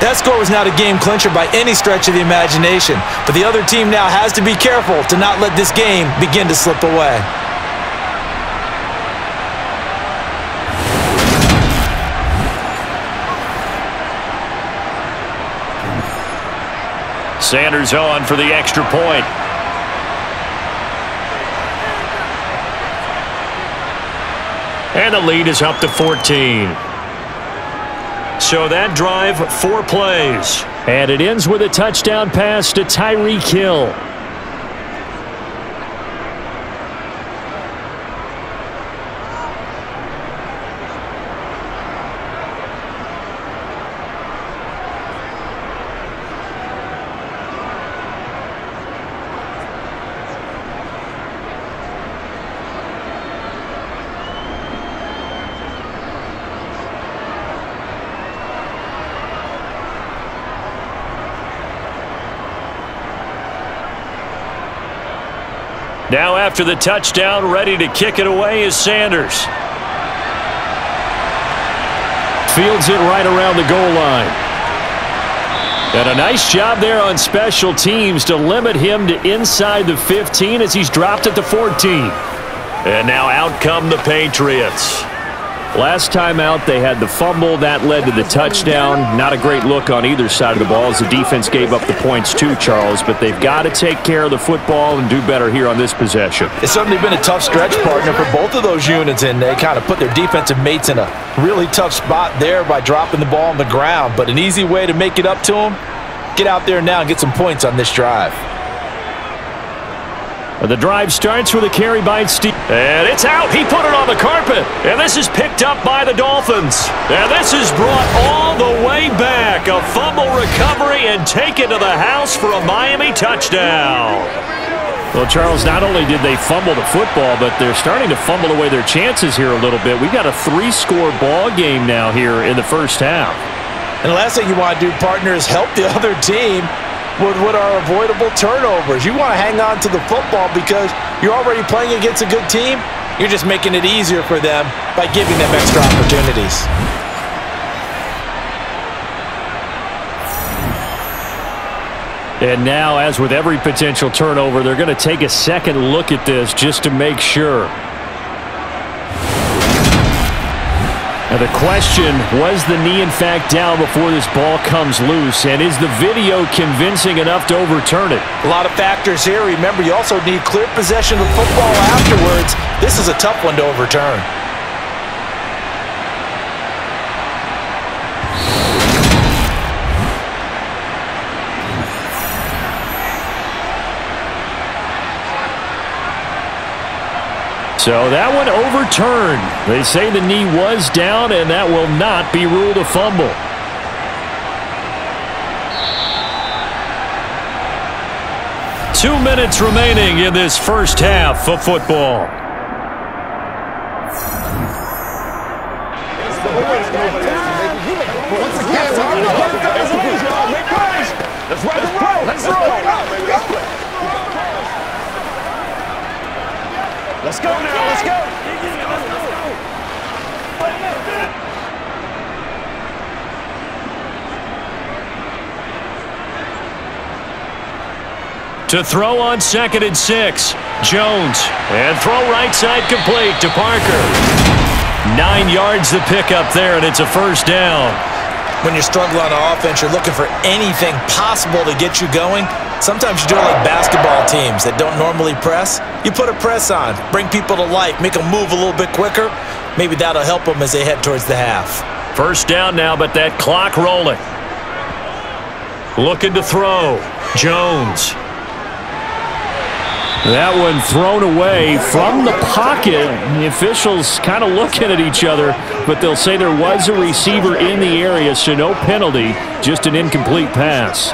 S3: That score was not a game clincher by any stretch of the imagination, but the other team now has to be careful to not let this game begin to slip away.
S2: Sanders on for the extra point. And the lead is up to 14. So that drive, 4 plays.
S4: And it ends with a touchdown pass to Tyreek Hill.
S2: Now after the touchdown, ready to kick it away is Sanders.
S4: Fields it right around the goal line. And a nice job there on special teams to limit him to inside the 15 as he's dropped at the 14.
S2: And now out come the Patriots.
S4: Last time out, they had the fumble. That led to the touchdown. Not a great look on either side of the ball as the defense gave up the points too, Charles. But they've got to take care of the football and do better here on this possession.
S3: It's certainly been a tough stretch, partner, for both of those units, and they kind of put their defensive mates in a really tough spot there by dropping the ball on the ground. But an easy way to make it up to them, get out there now and get some points on this drive.
S4: The drive starts with a carry by Steve.
S2: And it's out. He put it on the carpet. And this is picked up by the Dolphins. And this is brought all the way back. A fumble recovery and taken to the house for a Miami touchdown.
S4: Well, Charles, not only did they fumble the football, but they're starting to fumble away their chances here a little bit. We've got a 3-score ball game now here in the first half.
S3: And the last thing you want to do, partner, is help the other team with what are avoidable turnovers. You want to hang on to the football because you're already playing against a good team. You're just making it easier for them by giving them extra opportunities.
S4: And now, as with every potential turnover, they're going to take a second look at this just to make sure. Now the question, was the knee in fact down before this ball comes loose? And is the video convincing enough to overturn it?
S3: A lot of factors here. Remember, you also need clear possession of football afterwards. This is a tough one to overturn.
S4: So that one overturned. They say the knee was down, and that will not be ruled a fumble. Two minutes remaining in this first half of football.
S6: Let's go now, let's go!
S2: To throw on 2nd and 6. Jones. And throw right side complete to Parker. 9 yards the pickup there, and it's a first down.
S3: When you're struggling on offense, you're looking for anything possible to get you going. Sometimes you do it like basketball teams that don't normally press. You put a press on, bring people to life, make them move a little bit quicker. Maybe that'll help them as they head towards the half.
S2: First down now, but that clock rolling. Looking to throw. Jones.
S4: That one thrown away from the pocket. The officials kind of looking at each other, but they'll say there was a receiver in the area, so no penalty, just an incomplete pass.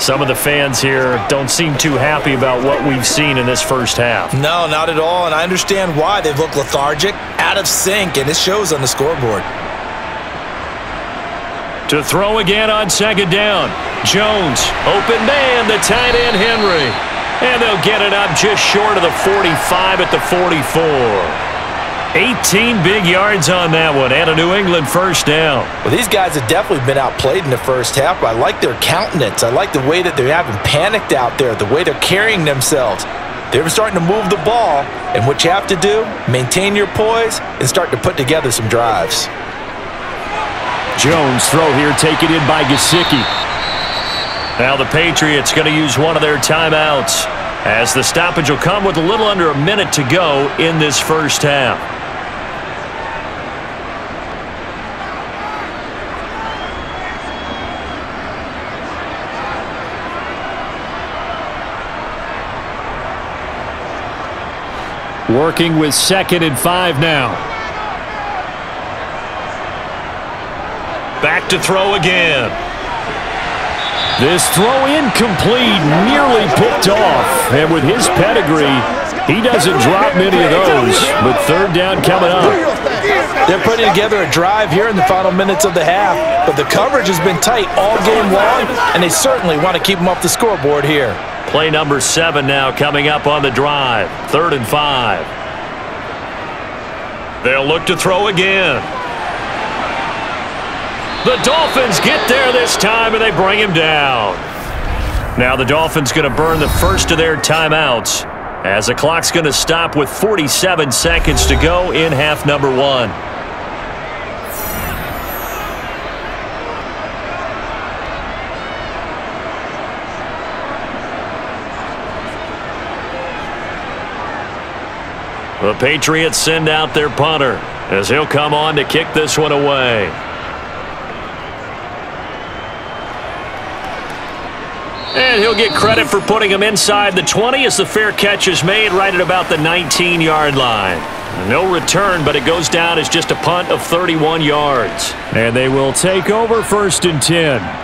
S2: Some of the fans here don't seem too happy about what we've seen in this first half.
S3: No, not at all, and I understand why. They've looked lethargic, out of sync, and it shows on the scoreboard.
S2: To throw again on 2nd down. Jones, open man, the tight end Henry. And they'll get it up just short of the 45 at the 44. 18 big yards on that one, and a New England first down.
S3: Well, these guys have definitely been outplayed in the first half, but I like their countenance. I like the way that they haven't panicked out there, the way they're carrying themselves. They're starting to move the ball, and what you have to do, maintain your poise and start to put together some drives.
S4: Jones throw here, taken in by Gesicki.
S2: Now the Patriots going to use one of their timeouts, as the stoppage will come with a little under a minute to go in this first half.
S4: Working with 2nd and 5 now.
S2: Back to throw again.
S4: This throw incomplete, nearly picked off. And with his pedigree, he doesn't drop many of those. But 3rd down coming up.
S3: They're putting together a drive here in the final minutes of the half. But the coverage has been tight all game long, and they certainly want to keep them off the scoreboard here.
S2: Play number 7 now coming up on the drive. 3rd and 5. They'll look to throw again. The Dolphins get there this time, and they bring him down. Now the Dolphins going to burn the first of their timeouts, as the clock's going to stop with 47 seconds to go in half number 1. The Patriots send out their punter as he'll come on to kick this one away. And he'll get credit for putting him inside the 20 as the fair catch is made right at about the 19-yard line. No return, but it goes down as just a punt of 31 yards.
S4: And they will take over 1st and 10.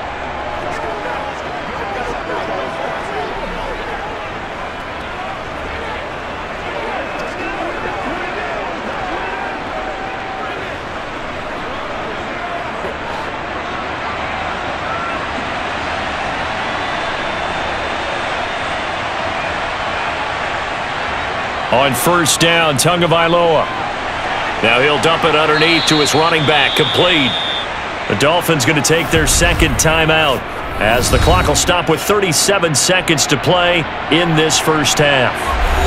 S2: On 1st down, Tagovailoa. Now he'll dump it underneath to his running back, complete. The Dolphins going to take their 2nd timeout as the clock will stop with 37 seconds to play in this 1st half.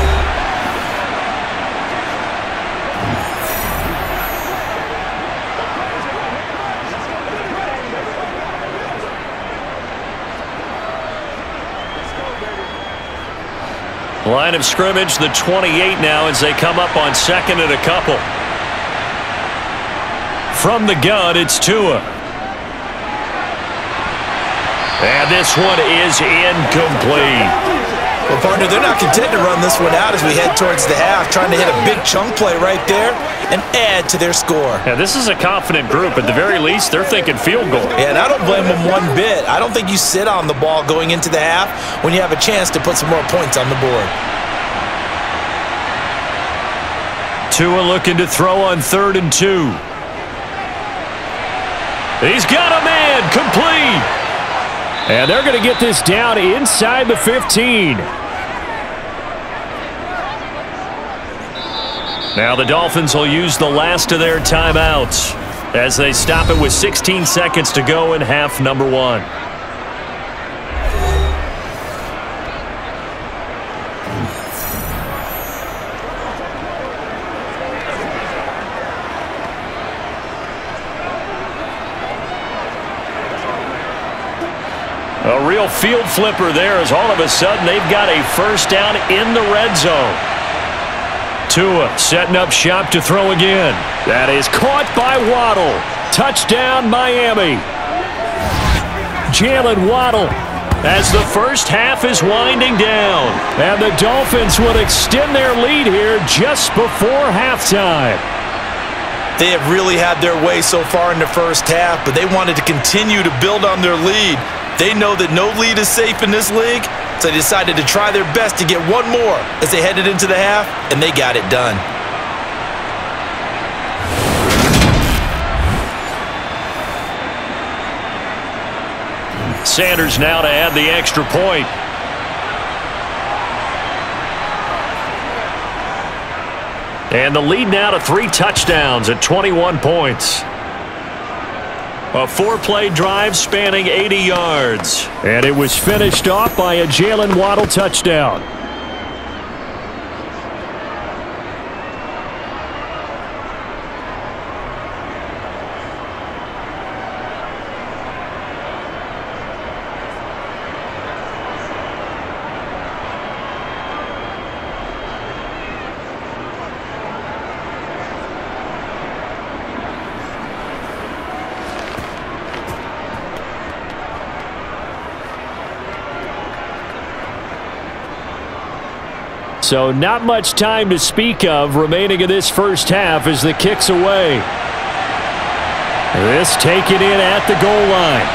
S2: Line of scrimmage, the 28 now as they come up on 2nd and a couple. From the gun, it's Tua. And this one is incomplete.
S3: Well, partner, they're not content to run this one out as we head towards the half, trying to hit a big chunk play right there and add to their score.
S2: Yeah, this is a confident group. At the very least, they're thinking field goal.
S3: Yeah, and I don't blame them one bit. I don't think you sit on the ball going into the half when you have a chance to put some more points on the board.
S2: Tua looking to throw on 3rd and 2. He's got a man, complete.
S4: And they're going to get this down inside the 15.
S2: Now the Dolphins will use the last of their timeouts as they stop it with 16 seconds to go in half number 1. A real field flipper there as all of a sudden they've got a 1st down in the red zone. Tua setting up shop to throw again. That is caught by Waddle. Touchdown, Miami. Jalen Waddle as the 1st half is winding down.
S4: And the Dolphins will extend their lead here just before halftime.
S3: They have really had their way so far in the 1st half, but they wanted to continue to build on their lead. They know that no lead is safe in this league, so they decided to try their best to get one more as they headed into the half, and they got it done.
S2: Sanders now to add the extra point. And the lead now to 3 touchdowns at 21 points. A 4-play drive spanning 80 yards.
S4: And it was finished off by a Jalen Waddle touchdown. So not much time to speak of remaining in this 1st half as the kick's away. This taken in at the goal line.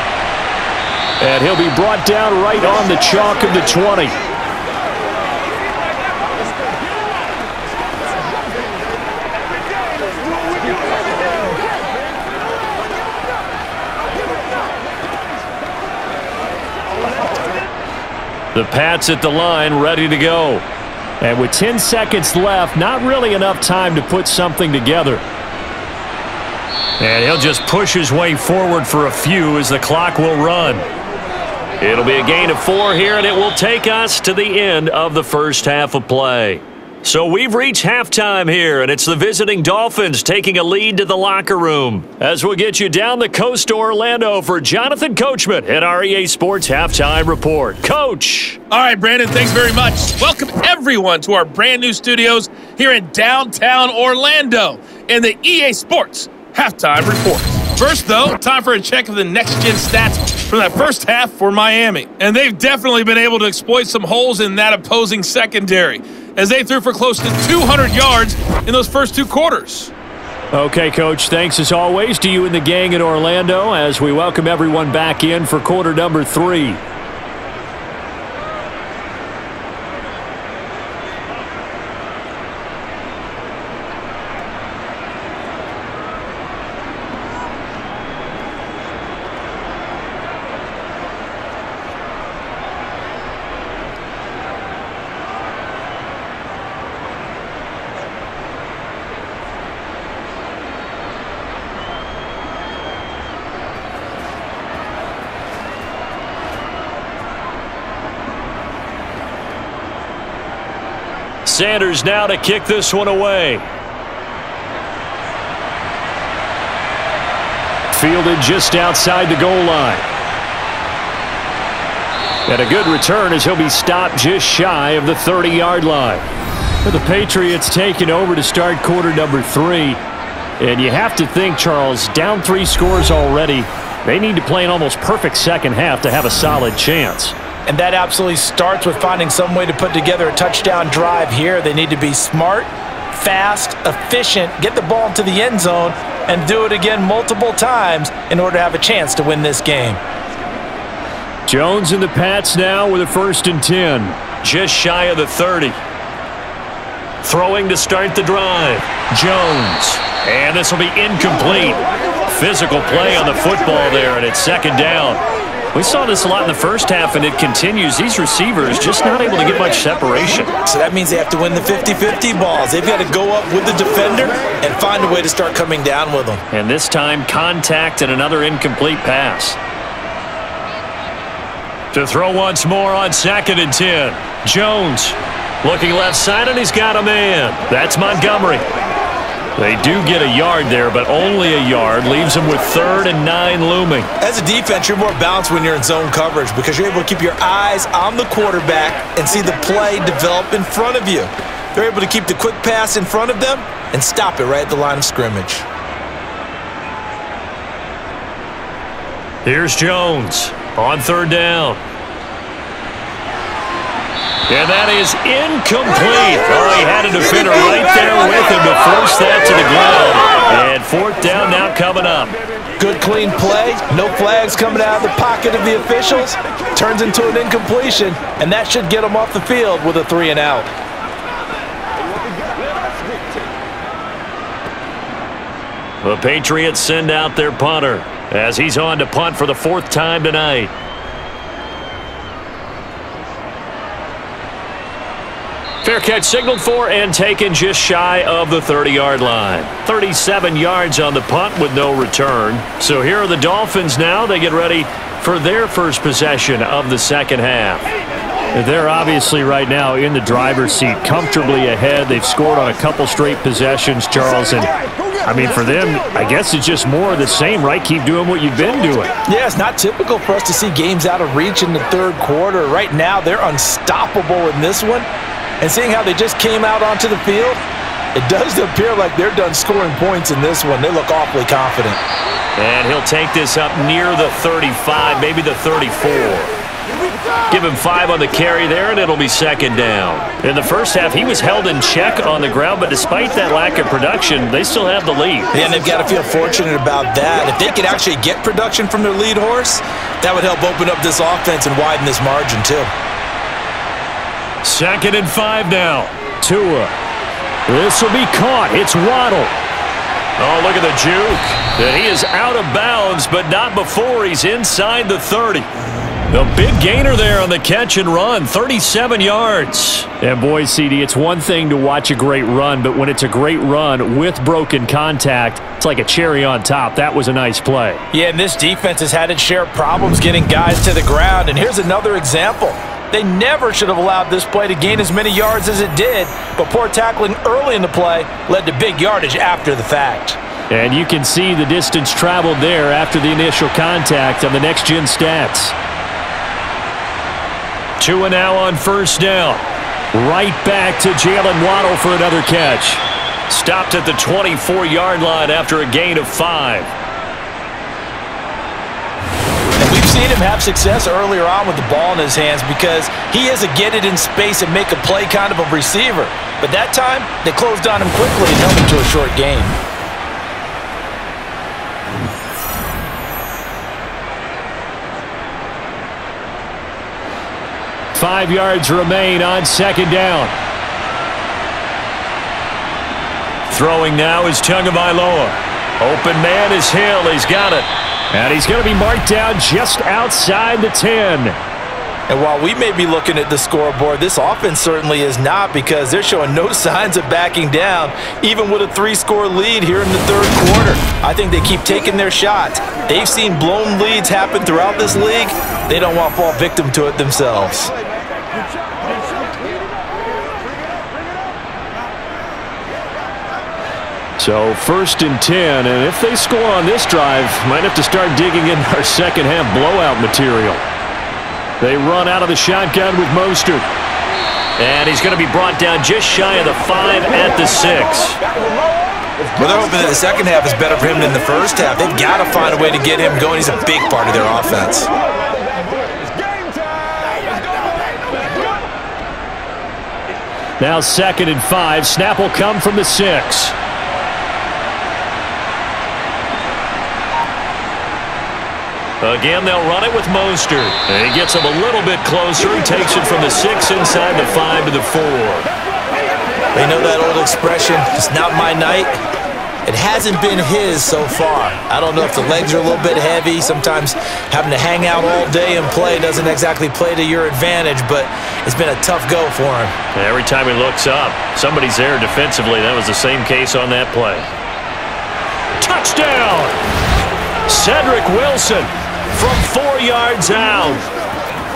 S4: And he'll be brought down right on the chalk of the 20.
S2: The Pats at the line, ready to go.
S4: And with 10 seconds left, not really enough time to put something together.
S2: And he'll just push his way forward for a few as the clock will run. It'll be a gain of 4 here, and it will take us to the end of the 1st half of play. So we've reached halftime here, and it's the visiting Dolphins taking a lead to the locker room. As we'll get you down the coast to Orlando for Jonathan Coachman at our EA Sports Halftime Report. Coach!
S7: All right, Brandon, thanks very much. Welcome, everyone, to our brand new studios here in downtown Orlando in the EA Sports Halftime Report. First, though, time for a check of the next-gen stats from that first half for Miami. And they've definitely been able to exploit some holes in that opposing secondary, as they threw for close to 200 yards in those first two quarters.
S4: Okay, Coach, thanks as always to you and the gang in Orlando as we welcome everyone back in for quarter number 3.
S2: Sanders now to kick this one away. Fielded just outside the goal line. And a good return as he'll be stopped just shy of the 30-yard line. For the Patriots taking over to start quarter number 3. And you have to think, Charles, down 3 scores already. They need to play an almost perfect second half to have a solid chance.
S3: And that absolutely starts with finding some way to put together a touchdown drive here. They need to be smart, fast, efficient, get the ball into the end zone, and do it again multiple times in order to have a chance to win this game.
S4: Jones and the Pats now with a 1st and 10.
S2: Just shy of the 30. Throwing to start the drive. Jones. And this will be incomplete. Physical play on the football there, and it's 2nd down. We saw this a lot in the first half, and it continues. These receivers just not able to get much separation.
S3: So that means they have to win the 50-50 balls. They've got to go up with the defender and find a way to start coming down with them.
S2: And this time, contact and another incomplete pass. To throw once more on 2nd and 10. Jones looking left side, and he's got a man. That's Montgomery. They do get a yard there, but only a yard. Leaves them with 3rd and 9 looming.
S3: As a defense, you're more balanced when you're in zone coverage because you're able to keep your eyes on the quarterback and see the play develop in front of you. They're able to keep the quick pass in front of them and stop it right at the line of scrimmage.
S2: Here's Jones on 3rd down. And that is incomplete. Oh, he had a defender right there with him to force that to the ground. And 4th down now coming up.
S3: Good clean play. No flags coming out of the pocket of the officials. Turns into an incompletion, and that should get them off the field with a 3 and out.
S2: The Patriots send out their punter as he's on to punt for the 4th time tonight. Fair catch signaled for and taken just shy of the 30-yard line. 37 yards on the punt with no return. So here are the Dolphins now. They get ready for their first possession of the second half.
S4: They're obviously right now in the driver's seat, comfortably ahead. They've scored on a couple straight possessions, Charles. And, I mean, for them, I guess it's just more of the same, right? Keep doing what you've been doing.
S3: Yeah, it's not typical for us to see games out of reach in the 3rd quarter. Right now, they're unstoppable in this one. And seeing how they just came out onto the field, it does appear like they're done scoring points in this one. They look awfully confident.
S2: And he'll take this up near the 35, maybe the 34. Give him 5 on the carry there, and it'll be 2nd down. In the first half, he was held in check on the ground, but despite that lack of production, they still have the lead.
S3: Yeah, and they've got to feel fortunate about that. If they could actually get production from their lead horse, that would help open up this offense and widen this margin, too.
S2: 2nd and 5 now.
S4: Tua. This will be caught. It's Waddle.
S2: Oh, look at the juke. And he is out of bounds, but not before he's inside the 30. The big gainer there on the catch and run, 37 yards.
S4: And boy, CD, it's one thing to watch a great run, but when it's a great run with broken contact, it's like a cherry on top. That was a nice play.
S3: Yeah, and this defense has had its share of problems getting guys to the ground. And here's another example. They never should have allowed this play to gain as many yards as it did, but poor tackling early in the play led to big yardage after the fact.
S4: And you can see the distance traveled there after the initial contact on the next-gen stats.
S2: Tua now on 1st down.
S4: Right back to Jalen Waddle for another catch.
S2: Stopped at the 24-yard line after a gain of 5.
S3: And we've seen him have success earlier on with the ball in his hands because he is a get it in space and make a play kind of a receiver. But that time, they closed on him quickly and held him to a short gain.
S4: Five yards remain on second down.
S2: Throwing now is Tagovailoa. Open man is Hill. He's got it.
S4: And he's going to be marked down just outside the 10.
S3: And while we may be looking at the scoreboard, this offense certainly is not because they're showing no signs of backing down, even with a 3-score lead here in the third quarter. I think they keep taking their shots. They've seen blown leads happen throughout this league. They don't want to fall victim to it themselves.
S4: So 1st and 10, and if they score on this drive, might have to start digging in our second half blowout material. They run out of the shotgun with Mostert.
S2: And he's going to be brought down just shy of the 5 at the 6.
S3: Well, they're hoping that the second half is better for him than the first half. They've got to find a way to get him going. He's a big part of their offense.
S4: Now 2nd and 5. Snap will come from the 6.
S2: Again, they'll run it with Mostert. And he gets him a little bit closer. He takes it from the 6 inside the 5 to the 4.
S3: They know that old expression, it's not my night. It hasn't been his so far. I don't know if the legs are a little bit heavy. Sometimes having to hang out all day and play doesn't exactly play to your advantage, but it's been a tough go for him.
S2: Every time he looks up, somebody's there defensively. That was the same case on that play.
S4: Touchdown!
S2: Cedric Wilson from 4 yards out.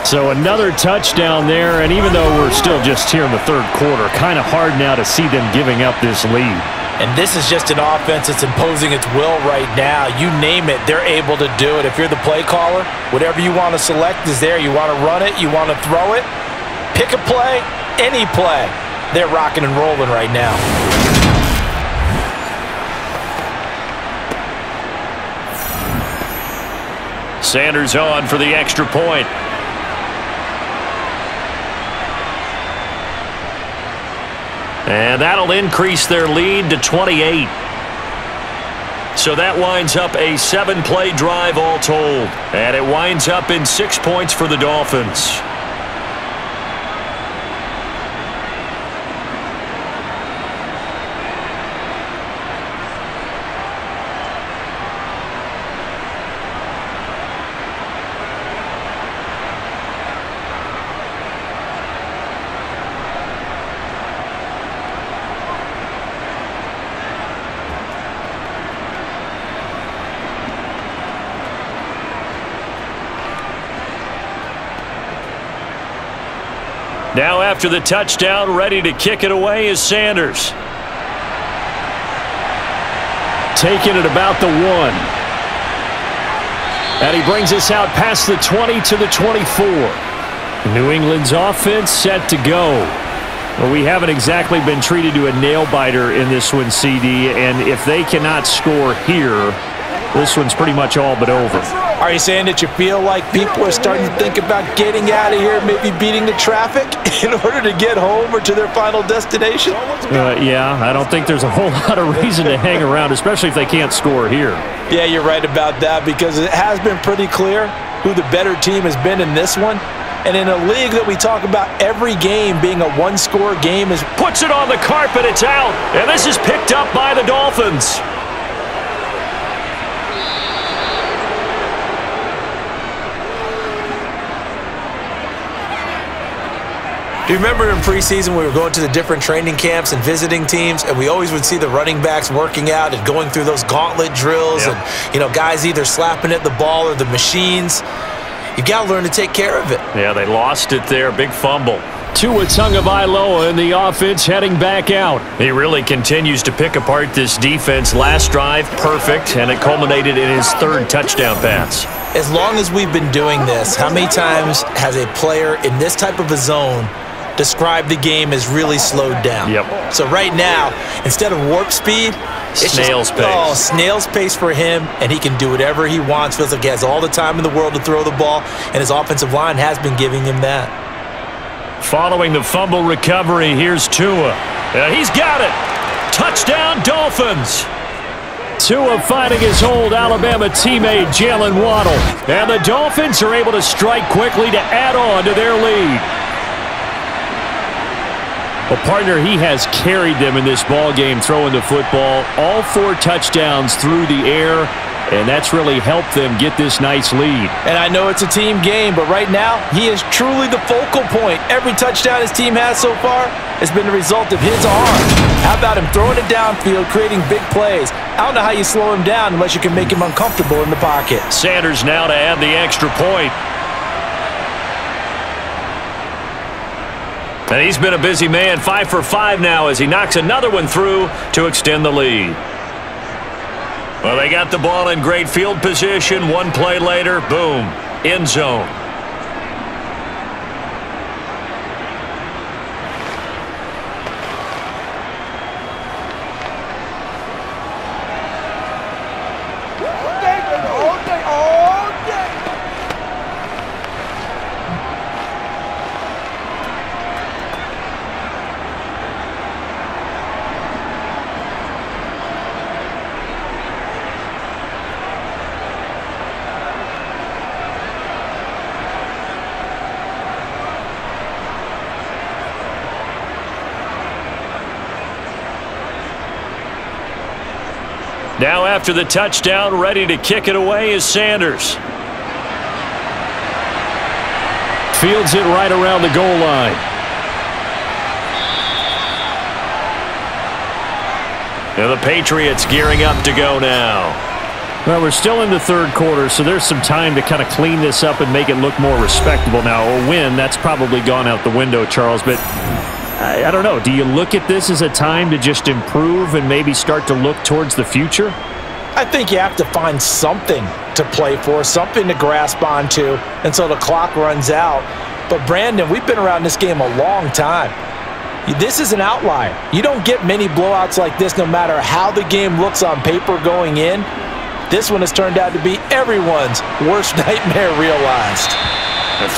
S4: So another touchdown there, and even though we're still just here in the third quarter, kind of hard now to see them giving up this lead.
S3: And this is just an offense that's imposing its will right now. You name it, they're able to do it. If you're the play caller, whatever you want to select is there. You want to run it, you want to throw it, pick a play, any play. They're rocking and rolling right now.
S2: Sanders on for the extra point. And that'll increase their lead to 28. So that winds up a 7-play drive all told. And it winds up in 6 points for the Dolphins. Now after the touchdown, ready to kick it away is Sanders.
S4: Taking it about the 1. And he brings us out past the 20 to the 24. New England's offense set to go. Well, we haven't exactly been treated to a nail-biter in this one, CD, and if they cannot score here, this one's pretty much all but over.
S3: Are you saying that you feel like people are starting to think about getting out of here, maybe beating the traffic in order to get home or to their final destination?
S4: Yeah, I don't think there's a whole lot of reason to hang around, especially if they can't score here.
S3: Yeah, you're right about that because it has been pretty clear who the better team has been in this one. And in a league that we talk about every game being a one-score game is
S2: puts it on the carpet, it's out. And this is picked up by the Dolphins.
S3: Do you remember in preseason we were going to the different training camps and visiting teams, and we always would see the running backs working out and going through those gauntlet drills,
S2: yep.
S3: And, you know, guys either slapping at the ball or the machines. You've got to learn to take care of it.
S2: Yeah, they lost it there. Big fumble.
S4: Tua Tagovailoa in the offense heading back out.
S2: He really continues to pick apart this defense. Last drive, perfect, and it culminated in his 3rd touchdown pass.
S3: As long as we've been doing this, how many times has a player in this type of a zone described the game as really slowed down.
S2: Yep.
S3: So right now, instead of warp speed, it's
S2: snail's pace.
S3: Oh, snail's pace for him, and he can do whatever he wants. Feels like he has all the time in the world to throw the ball, and his offensive line has been giving him that.
S2: Following the fumble recovery, here's Tua. He's got it. Touchdown, Dolphins.
S4: Tua fighting his old Alabama teammate Jalen Waddle.
S2: And the Dolphins are able to strike quickly to add on to their lead.
S4: Well, partner, he has carried them in this ball game throwing the football. All 4 touchdowns through the air, and that's really helped them get this nice lead.
S3: And I know it's a team game, but right now, he is truly the focal point. Every touchdown his team has so far has been the result of his arm. How about him throwing it downfield, creating big plays? I don't know how you slow him down unless you can make him uncomfortable in the pocket.
S2: Sanders now to add the extra point. And he's been a busy man, 5 for 5 now as he knocks another one through to extend the lead. Well, they got the ball in great field position. One play later, boom, end zone. Now after the touchdown, ready to kick it away is Sanders.
S4: Fields it right around the goal line.
S2: And the Patriots gearing up to go now.
S4: Well, we're still in the third quarter, so there's some time to kind of clean this up and make it look more respectable now. A win, that's probably gone out the window, Charles, but I don't know. Do you look at this as a time to just improve and maybe start to look towards the future?
S3: I think you have to find something to play for, something to grasp onto until the clock runs out. But, Brandon, we've been around this game a long time. This is an outlier. You don't get many blowouts like this no matter how the game looks on paper going in. This one has turned out to be everyone's worst nightmare realized.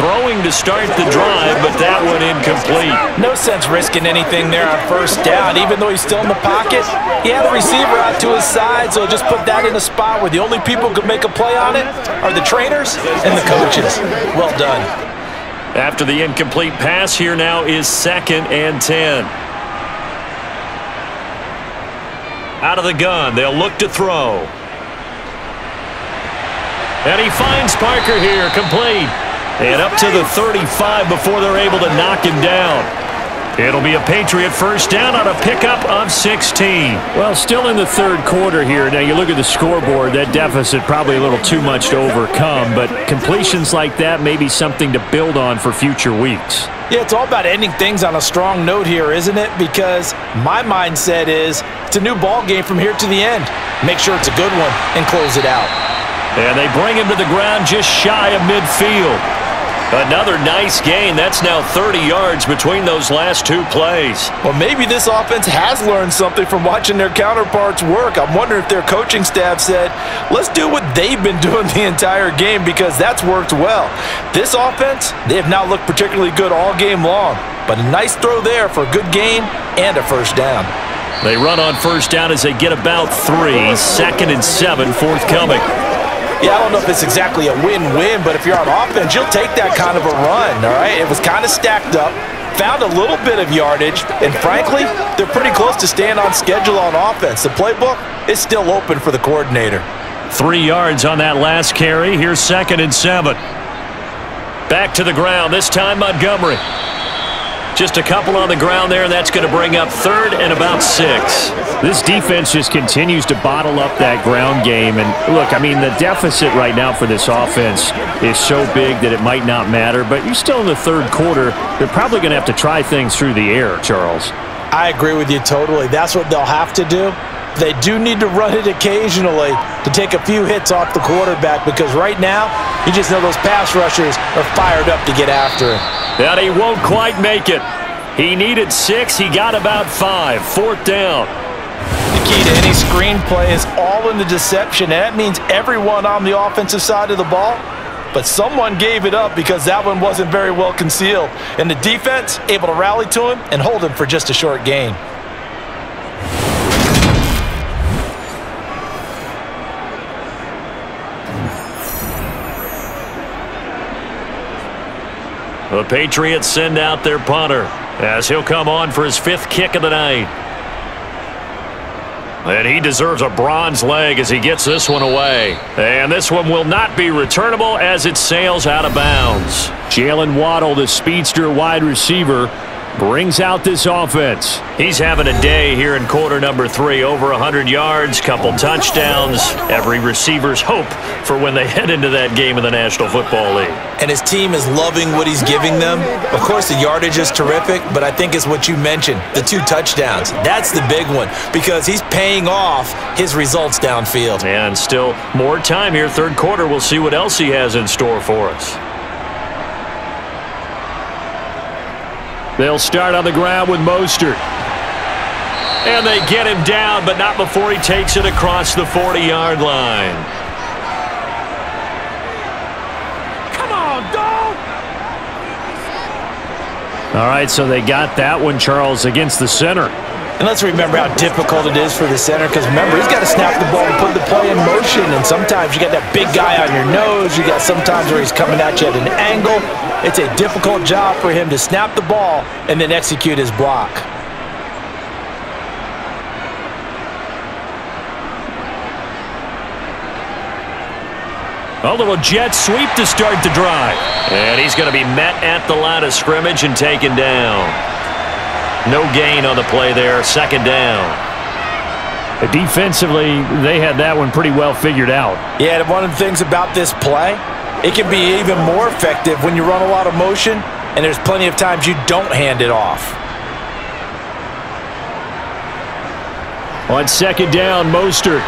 S2: Throwing to start the drive, but that one incomplete.
S3: No sense risking anything there on first down. Even though he's still in the pocket, he had the receiver out to his side, so just put that in a spot where the only people who could make a play on it are the trainers and the coaches. Well done.
S2: After the incomplete pass, here now is 2nd and 10. Out of the gun, they'll look to throw. And he finds Parker here, complete. And up to the 35 before they're able to knock him down. It'll be a Patriot first down on a pickup of 16.
S4: Well, still in the third quarter here. Now, you look at the scoreboard, that deficit probably a little too much to overcome, but completions like that may be something to build on for future weeks.
S3: Yeah, it's all about ending things on a strong note here, isn't it? Because my mindset is it's a new ball game from here to the end. Make sure it's a good one and close it out.
S2: And they bring him to the ground just shy of midfield. Another nice gain. That's now 30 yards between those last 2 plays.
S3: Well, maybe this offense has learned something from watching their counterparts work. I'm wondering if their coaching staff said, let's do what they've been doing the entire game because that's worked well. This offense, they have not looked particularly good all game long, but a nice throw there for a good gain and a first down.
S2: They run on first down as they get about 3. 2nd and 7 forthcoming.
S3: Yeah, I don't know if it's exactly a win-win, but if you're on offense, you'll take that kind of a run, all right? It was kind of stacked up, found a little bit of yardage, and frankly, they're pretty close to staying on schedule on offense. The playbook is still open for the coordinator.
S2: 3 yards on that last carry. Here's 2nd and 7. Back to the ground, this time Montgomery. Just a couple on the ground there, and that's going to bring up 3rd and about 6.
S4: This defense just continues to bottle up that ground game. And look, I mean, the deficit right now for this offense is so big that it might not matter. But you're still in the third quarter. They're probably going to have to try things through the air, Charles.
S3: I agree with you totally. That's what they'll have to do. They do need to run it occasionally to take a few hits off the quarterback because right now, you just know those pass rushers are fired up to get after him.
S2: And he won't quite make it. He needed 6. He got about 5. 4th down.
S3: The key to any screenplay is all in the deception, and that means everyone on the offensive side of the ball. But someone gave it up because that one wasn't very well concealed. And the defense able to rally to him and hold him for just a short gain.
S2: The Patriots send out their punter as he'll come on for his 5th kick of the night. And he deserves a bronze leg as he gets this one away. And this one will not be returnable as it sails out of bounds.
S4: Jalen Waddle, the speedster wide receiver, brings out this offense.
S2: He's having a day here in quarter number 3. Over 100 yards, couple touchdowns. Every receiver's hope for when they head into that game in the National Football League.
S3: And his team is loving what he's giving them. Of course, the yardage is terrific, but I think it's what you mentioned, the 2 touchdowns. That's the big one because he's paying off his results downfield.
S2: And still more time here. 3rd quarter. We'll see what else he has in store for us.
S4: They'll start on the ground with Mostert.
S2: And they get him down, but not before he takes it across the 40-yard line.
S6: Come on, dog!
S4: All right, so they got that one, Charles, against the center.
S3: And let's remember how difficult it is for the center because, remember, he's got to snap the ball and put the play in motion. And sometimes you got that big guy on your nose. You got sometimes where he's coming at you at an angle. It's a difficult job for him to snap the ball and then execute his block.
S2: A little jet sweep to start the drive. And he's going to be met at the line of scrimmage and taken down. No gain on the play there. 2nd down.
S4: Defensively, they had that one pretty well figured out.
S3: Yeah, and one of the things about this play, it can be even more effective when you run a lot of motion, and there's plenty of times you don't hand it off.
S4: On 2nd down, Mostert.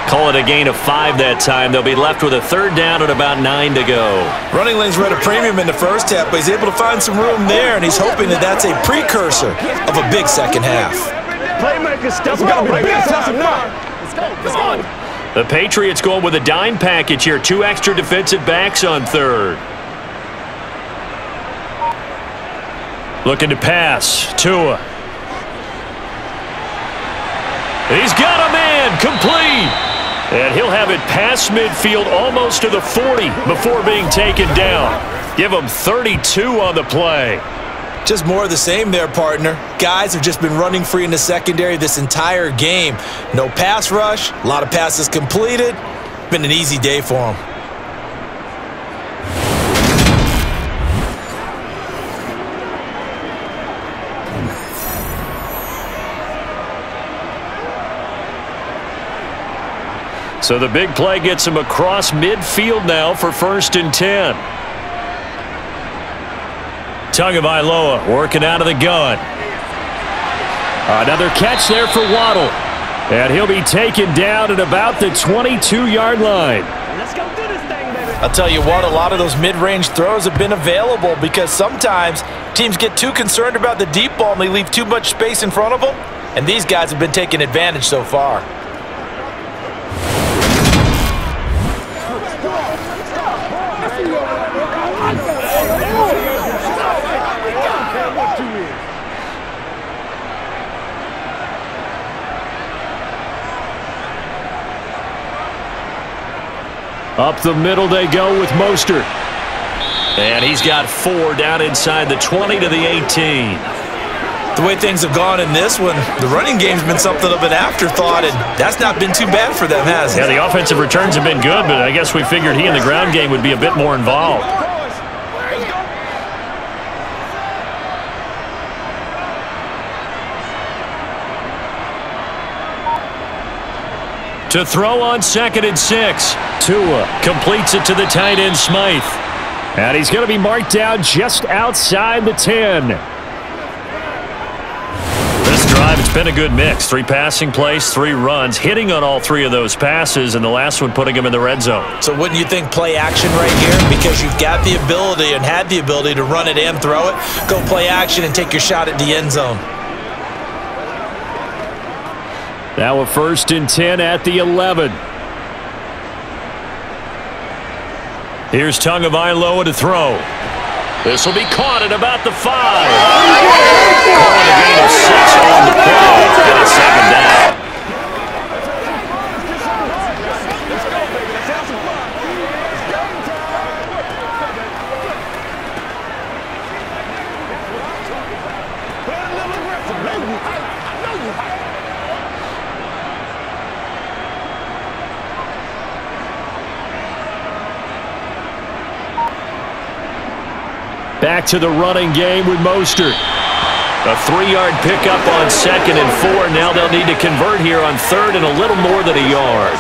S2: Call it a gain of 5 that time. They'll be left with a 3rd down and about 9 to go.
S3: Running lanes were at a premium in the first half, but he's able to find some room there, and he's hoping that that's a precursor of a big second half.
S6: Playmakers, step up. Let's go.
S2: The Patriots going with a dime package here. 2 extra defensive backs on 3rd. Looking to pass. Tua. He's got a man. Complete. And he'll have it past midfield almost to the 40 before being taken down. Give him 32 on the play.
S3: Just more of the same there, partner. Guys have just been running free in the secondary this entire game. No pass rush, a lot of passes completed. Been an easy day for them.
S2: So the big play gets him across midfield now for 1st and 10. Tagovailoa working out of the gun.
S4: Another catch there for Waddle. And he'll be taken down at about the 22-yard line.
S6: Let's go do this thing, baby.
S3: I'll tell you what, a lot of those mid-range throws have been available because sometimes teams get too concerned about the deep ball and they leave too much space in front of them. And these guys have been taking advantage so far.
S4: Up the middle they go with Mostert.
S2: And he's got 4 down inside the 20 to the 18.
S3: The way things have gone in this one, the running game's been something of an afterthought, and that's not been too bad for them, has it?
S2: Yeah, the offensive returns have been good, but I guess we figured he in the ground game would be a bit more involved. To throw on 2nd and 6.
S4: Tua
S2: Completes it to the tight end, Smythe.
S4: And he's going to be marked down just outside the 10.
S2: This drive, it's been a good mix. 3 passing plays, 3 runs, hitting on all 3 of those passes, and the last one putting him in the red zone.
S3: So wouldn't you think play action right here? Because you've got the ability and had the ability to run it and throw it. Go play action and take your shot at the end zone.
S4: Now a 1st and 10 at the 11.
S2: Here's Tagovailoa to throw. This will be caught at about the 5. Calling a gain of 6 on the play. And it's 2nd down.
S4: Back to the running game with Mostert.
S2: A 3-yard pickup on 2nd and 4. Now they'll need to convert here on 3rd and a little more than a yard.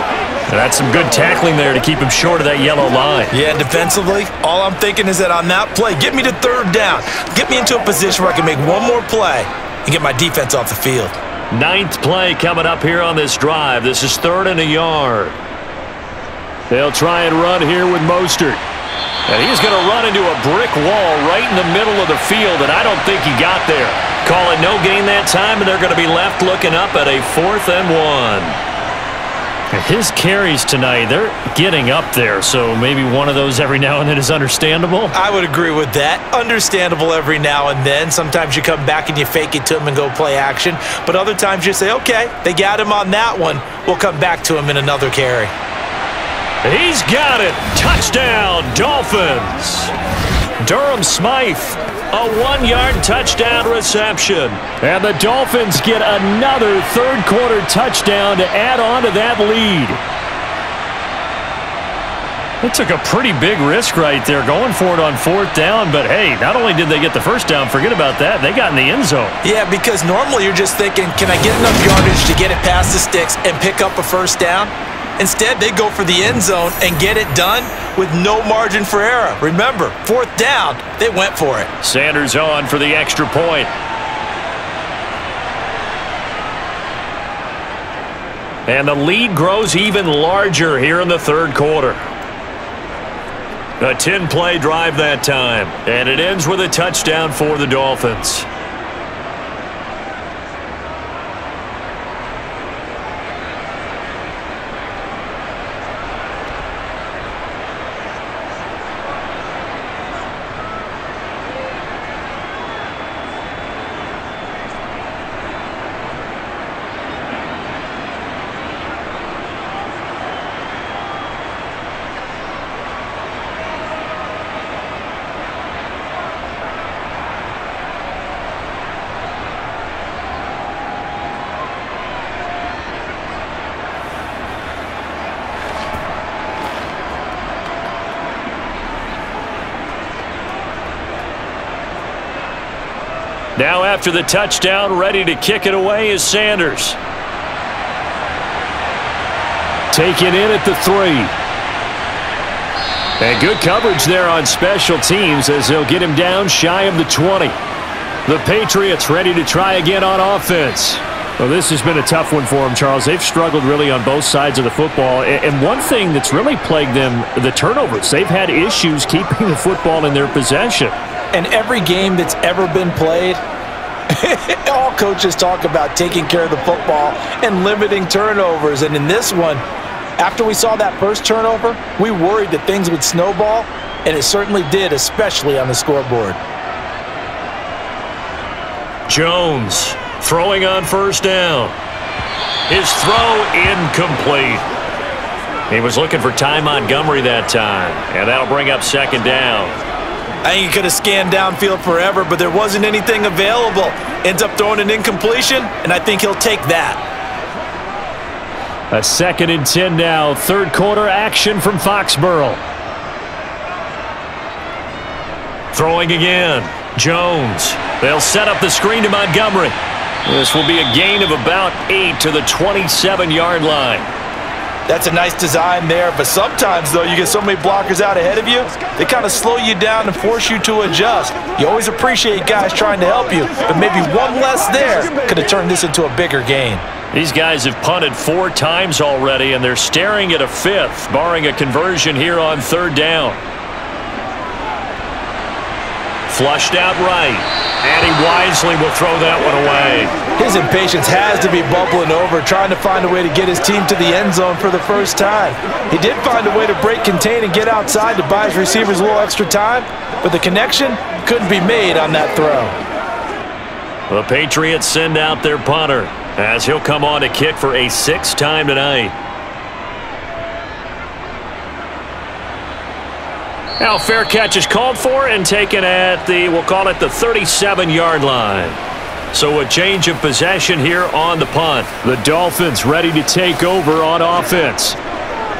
S2: And that's some good tackling there to keep him short of that yellow line.
S3: Yeah, defensively, all I'm thinking is that on that play, get me to 3rd down. Get me into a position where I can make one more play and get my defense off the field.
S2: 9th play coming up here on this drive. This is 3rd and a yard.
S4: They'll try and run here with Mostert.
S2: And he's going to run into a brick wall right in the middle of the field, and I don't think he got there. Call it no gain that time, and they're going to be left looking up at a 4th and 1.
S4: His carries tonight, they're getting up there, so maybe one of those every now and then is understandable.
S3: I would agree with that. Understandable every now and then. Sometimes you come back and you fake it to him and go play action. But other times you say, okay, they got him on that one. We'll come back to him in another carry.
S2: He's got it. Touchdown, Dolphins. Durham Smythe, a 1-yard touchdown reception.
S4: And the Dolphins get another 3rd quarter touchdown to add on to that lead.
S2: They took a pretty big risk right there going for it on 4th down, but hey, not only did they get the 1st down, forget about that, they got in the end zone.
S3: Yeah, because normally you're just thinking, can I get enough yardage to get it past the sticks and pick up a 1st down? Instead, they go for the end zone and get it done with no margin for error. Remember, 4th down, they went for it.
S2: Sanders on for the extra point. And the lead grows even larger here in the 3rd quarter. A 10-play drive that time, and it ends with a touchdown for the Dolphins. Now after the touchdown, ready to kick it away is Sanders.
S4: Taken in at the 3. And good coverage there on special teams as they'll get him down shy of the 20. The Patriots ready to try again on offense. Well, this has been a tough one for them, Charles. They've struggled really on both sides of the football. And one thing that's really plagued them, the turnovers. They've had issues keeping the football in their possession.
S3: And every game that's ever been played, all coaches talk about taking care of the football and limiting turnovers. And in this one, after we saw that first turnover, we worried that things would snowball, and it certainly did, especially on the scoreboard.
S2: Jones throwing on 1st down. His throw incomplete. He was looking for Ty Montgomery that time, and that'll bring up 2nd down.
S3: I think he could have scanned downfield forever, but there wasn't anything available. Ends up throwing an incompletion, and I think he'll take that.
S4: A 2nd and 10 now. 3rd quarter action from Foxborough.
S2: Throwing again. Jones. They'll set up the screen to Montgomery. This will be a gain of about 8 to the 27-yard line.
S3: That's a nice design there, but sometimes, though, you get so many blockers out ahead of you, they kind of slow you down and force you to adjust. You always appreciate guys trying to help you, but maybe one less there could have turned this into a bigger gain.
S2: These guys have punted 4 times already, and they're staring at a 5th, barring a conversion here on 3rd down. Flushed out right, and he wisely will throw that one away.
S3: His impatience has to be bubbling over, trying to find a way to get his team to the end zone for the first time. He did find a way to break contain and get outside to buy his receivers a little extra time, but the connection couldn't be made on that throw.
S2: The Patriots send out their punter, as he'll come on to kick for a 6th time tonight. Now, fair catch is called for and taken at the, we'll call it the 37-yard line. So a change of possession here on the punt.
S4: The Dolphins ready to take over on offense.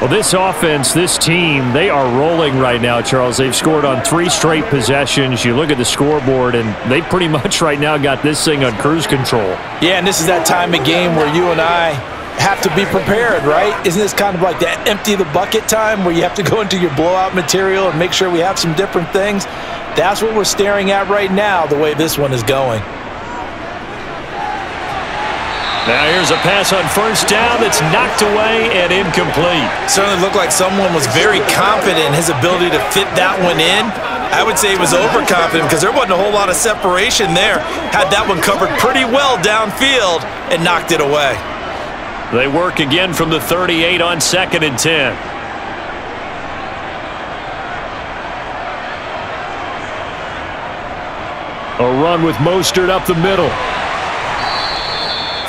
S4: Well, this offense, this team, they are rolling right now, Charles. They've scored on 3 straight possessions. You look at the scoreboard, and they pretty much right now got this thing on cruise control.
S3: Yeah, and this is that time of game where you and I have to be prepared, right? Isn't this kind of like that empty the bucket time where you have to go into your blowout material and make sure we have some different things? That's what we're staring at right now, the way this one is going.
S2: Now here's a pass on 1st down that's knocked away and incomplete.
S3: Certainly looked like someone was very confident in his ability to fit that one in. I would say he was overconfident because there wasn't a whole lot of separation there. Had that one covered pretty well downfield and knocked it away.
S2: They work again from the 38 on 2nd and 10.
S4: A run with Mostert up the middle.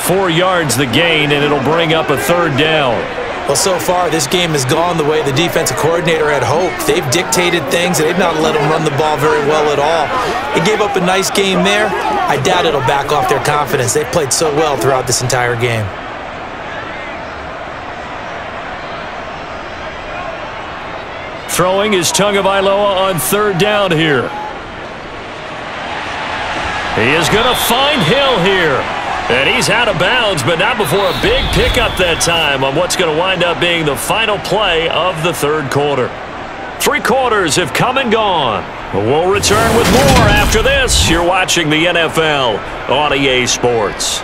S2: 4 yards the gain, and it'll bring up a 3rd down.
S3: Well, so far, this game has gone the way the defensive coordinator had hoped. They've dictated things, and they've not let them run the ball very well at all. They gave up a nice game there. I doubt it'll back off their confidence. They've played so well throughout this entire game.
S2: Throwing is Tagovailoa on 3rd down here. He is going to find Hill here. And he's out of bounds, but not before a big pickup that time on what's going to wind up being the final play of the 3rd quarter. 3 quarters have come and gone. We'll return with more after this. You're watching the NFL on EA Sports.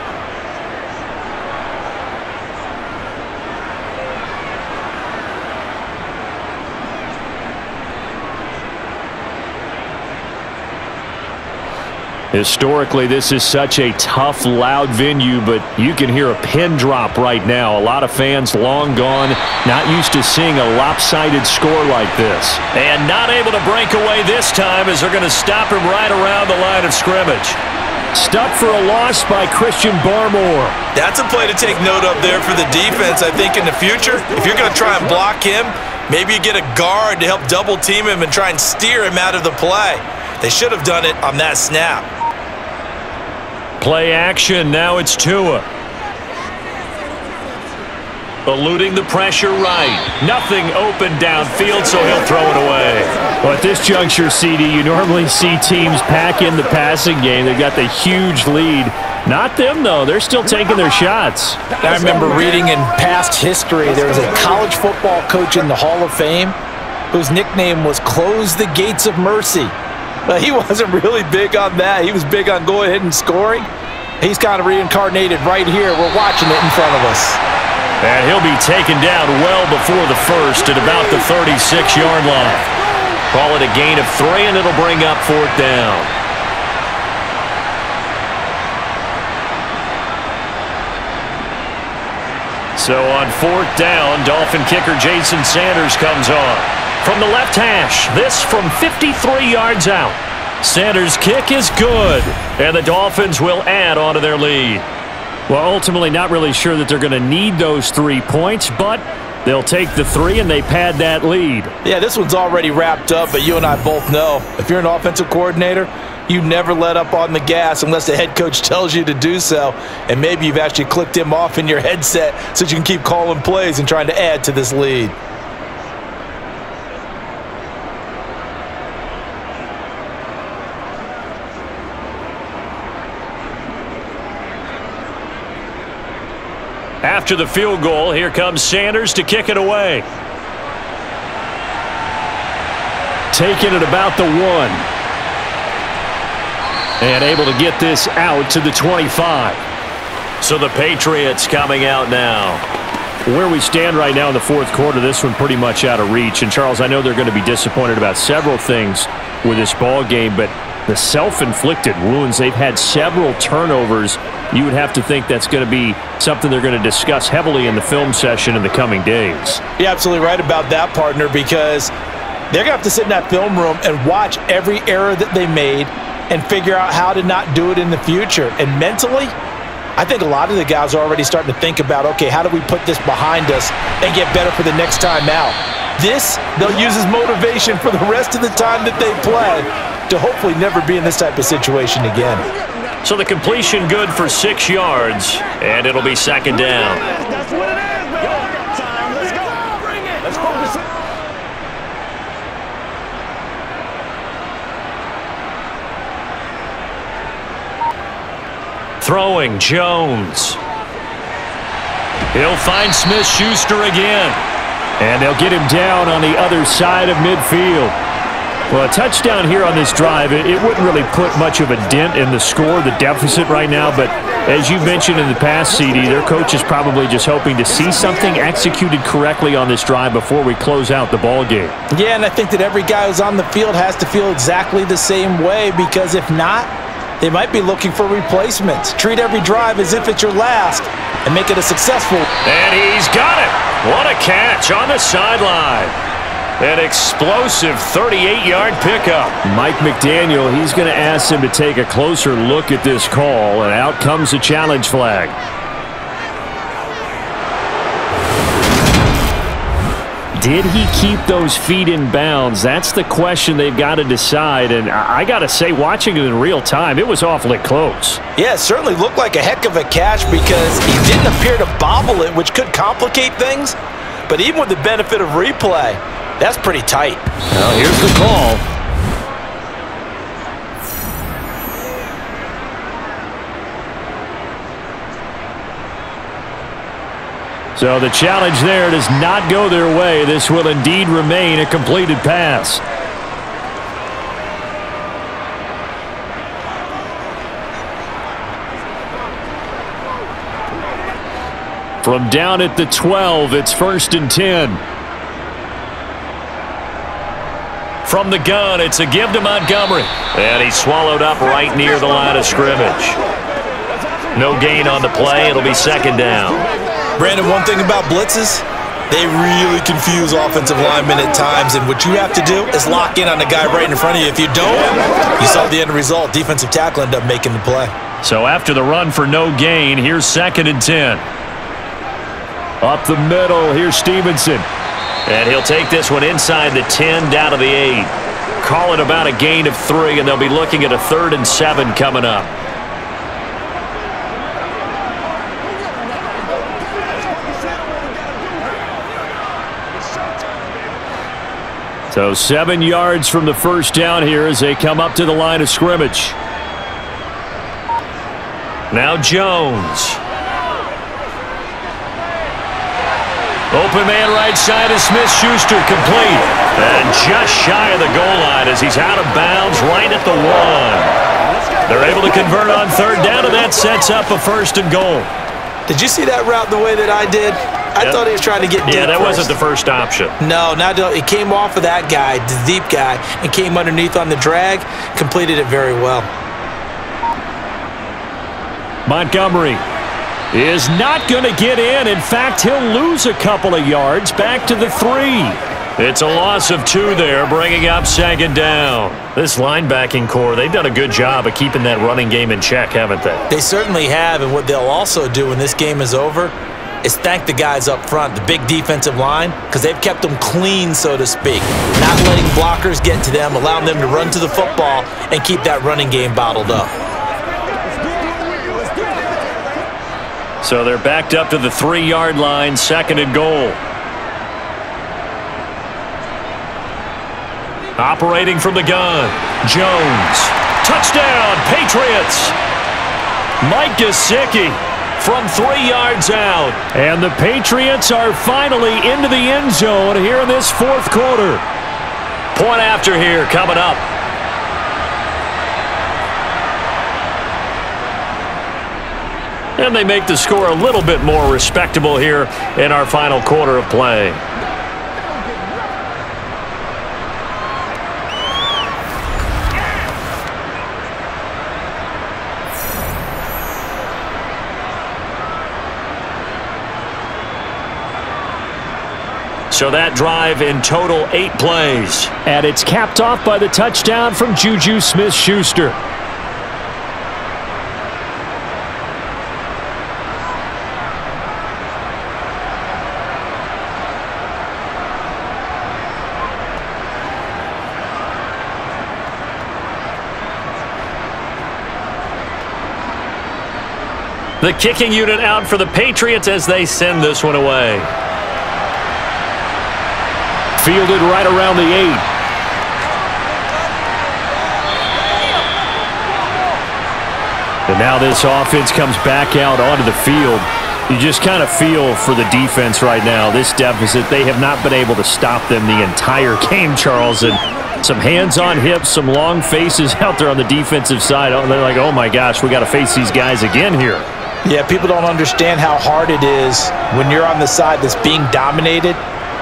S4: Historically, this is such a tough, loud venue, but you can hear a pin drop right now. A lot of fans long gone, not used to seeing a lopsided score like this.
S2: And not able to break away this time as they're going to stop him right around the line of scrimmage.
S4: Stuck for a loss by Christian Barmore.
S3: That's a play to take note of there for the defense, I think, in the future. If you're going to try and block him, maybe you get a guard to help double team him and try and steer him out of the play. They should have done it on that snap.
S2: Play action, now it's Tua. Eluding the pressure right. Nothing open downfield, so he'll throw it away.
S4: Well, at this juncture, CD, you normally see teams pack in the passing game. They've got the huge lead. Not them, though. They're still taking their shots.
S3: I remember reading in past history, there was a college football coach in the Hall of Fame whose nickname was Close the Gates of Mercy. But he wasn't really big on that. He was big on going ahead and scoring. He's kind of reincarnated right here. We're watching it in front of us.
S2: And he'll be taken down well before the first at about the 36-yard line. Call it a gain of 3, and it'll bring up 4th down. So on 4th down, Dolphin kicker Jason Sanders comes on. From the left hash, this from 53 yards out. Sanders' kick is good, and the Dolphins will add on to their lead.
S4: Well, ultimately not really sure that they're going to need those 3 points, but they'll take the 3 and they pad that lead.
S3: Yeah, this one's already wrapped up, but you and I both know if you're an offensive coordinator, you never let up on the gas unless the head coach tells you to do so, and maybe you've actually clicked him off in your headset so you can keep calling plays and trying to add to this lead.
S2: After the field goal, here comes Sanders to kick it away.
S4: Taking it about the 1. And able to get this out to the 25.
S2: So the Patriots coming out now.
S4: Where we stand right now in the fourth quarter, this one pretty much out of reach. And, Charles, I know they're going to be disappointed about several things with this ball game, but the self-inflicted wounds, they've had several turnovers. You would have to think that's going to be something they're going to discuss heavily in the film session in the coming days.
S3: You're absolutely right about that, partner, because they're going to have to sit in that film room and watch every error that they made and figure out how to not do it in the future. And mentally, I think a lot of the guys are already starting to think about, okay, how do we put this behind us and get better for the next time out? This, they'll use as motivation for the rest of the time that they play to hopefully never be in this type of situation again.
S2: So the completion good for 6 yards, and it'll be second down.
S6: That's what it is, man. Time. Let's go. Bring it. Let's focus.
S2: Throwing, Jones. He'll find Smith-Schuster again.
S4: And they'll get him down on the other side of midfield. Well, a touchdown here on this drive, it wouldn't really put much of a dent in the score, the deficit right now. But as you mentioned in the past, CD, their coach is probably just hoping to see something executed correctly on this drive before we close out the ball game.
S3: Yeah, and I think that every guy who's on the field has to feel exactly the same way, because if not, they might be looking for replacements. Treat every drive as if it's your last and make it a successful.
S2: And he's got it. What a catch on the sideline. An explosive 38-yard pickup.
S4: Mike McDaniel, he's going to ask him to take a closer look at this call, and out comes the challenge flag. Did he keep those feet in bounds? That's the question they've got to decide, and I got to say, watching it in real time, it was awfully close.
S3: Yeah, it certainly looked like a heck of a catch because he didn't appear to bobble it, which could complicate things. But even with the benefit of replay, that's pretty tight.
S4: Well, here's the call. So the challenge there does not go their way. This will indeed remain a completed pass. From down at the 12, it's 1st and 10.
S2: From the gun, it's a give to Montgomery. And he's swallowed up right near the line of scrimmage. No gain on the play. It'll be second down.
S3: Brandon, one thing about blitzes, they really confuse offensive linemen at times, and what you have to do is lock in on the guy right in front of you. If you don't, you saw the end result. Defensive tackle ended up making the play.
S2: So after the run for no gain, here's 2nd and 10.
S4: Up the middle, here's Stevenson.
S2: And he'll take this one inside the 10 down to the 8. Call it about a gain of 3, and they'll be looking at a 3rd and 7 coming up.
S4: So 7 yards from the first down here as they come up to the line of scrimmage.
S2: Now Jones. Open man right side is Smith-Schuster, complete. And just shy of the goal line as he's out of bounds right at the 1. They're able to convert on 3rd down, and that sets up a 1st and goal.
S3: Did you see that route the way that I did? I thought he was trying to get deep.
S2: Yeah, that wasn't the first option.
S3: No, it came off of that guy, the deep guy, and came underneath on the drag, completed it very well.
S4: Montgomery is not going to get in. In fact, he'll lose a couple of yards back to the 3.
S2: It's a loss of 2 there, bringing up 2nd down. This linebacking core, they've done a good job of keeping that running game in check, haven't they?
S3: They certainly have, and what they'll also do when this game is over is thank the guys up front, the big defensive line, because they've kept them clean, so to speak. Not letting blockers get to them, allowing them to run to the football and keep that running game bottled up.
S2: So they're backed up to the 3-yard line, 2nd and goal. Operating from the gun, Jones. Touchdown, Patriots! Mike Gesicki from 3 yards out.
S4: And the Patriots are finally into the end zone here in this fourth quarter.
S2: Point after here coming up. And they make the score a little bit more respectable here in our final quarter of play. So that drive in total 8 plays.
S4: And it's capped off by the touchdown from Juju Smith-Schuster.
S2: The kicking unit out for the Patriots as they send this one away.
S4: Fielded right around the 8. And now this offense comes back out onto the field. You just kind of feel for the defense right now. This deficit, they have not been able to stop them the entire game, Charles. And some hands on hips, some long faces out there on the defensive side. They're like, oh my gosh, we got to face these guys again here.
S3: Yeah, people don't understand how hard it is when you're on the side that's being dominated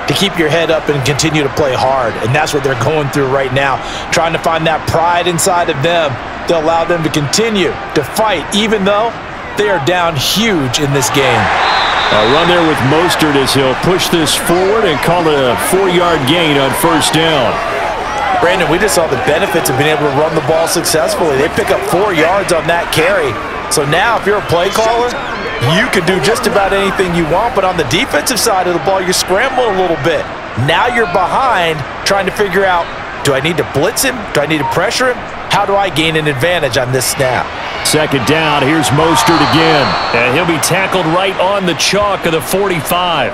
S3: to keep your head up and continue to play hard. And that's what they're going through right now, trying to find that pride inside of them to allow them to continue to fight, even though they are down huge in this game.
S4: A run there with Mostert as he'll push this forward and call it a 4-yard gain on first down.
S3: Brandon, we just saw the benefits of being able to run the ball successfully. They pick up 4 yards on that carry. So now if you're a play caller, you can do just about anything you want, but on the defensive side of the ball, you're scrambling a little bit. Now you're behind trying to figure out, do I need to blitz him? Do I need to pressure him? How do I gain an advantage on this snap?
S4: Second down, here's Mostert again.
S2: And he'll be tackled right on the chalk of the 45.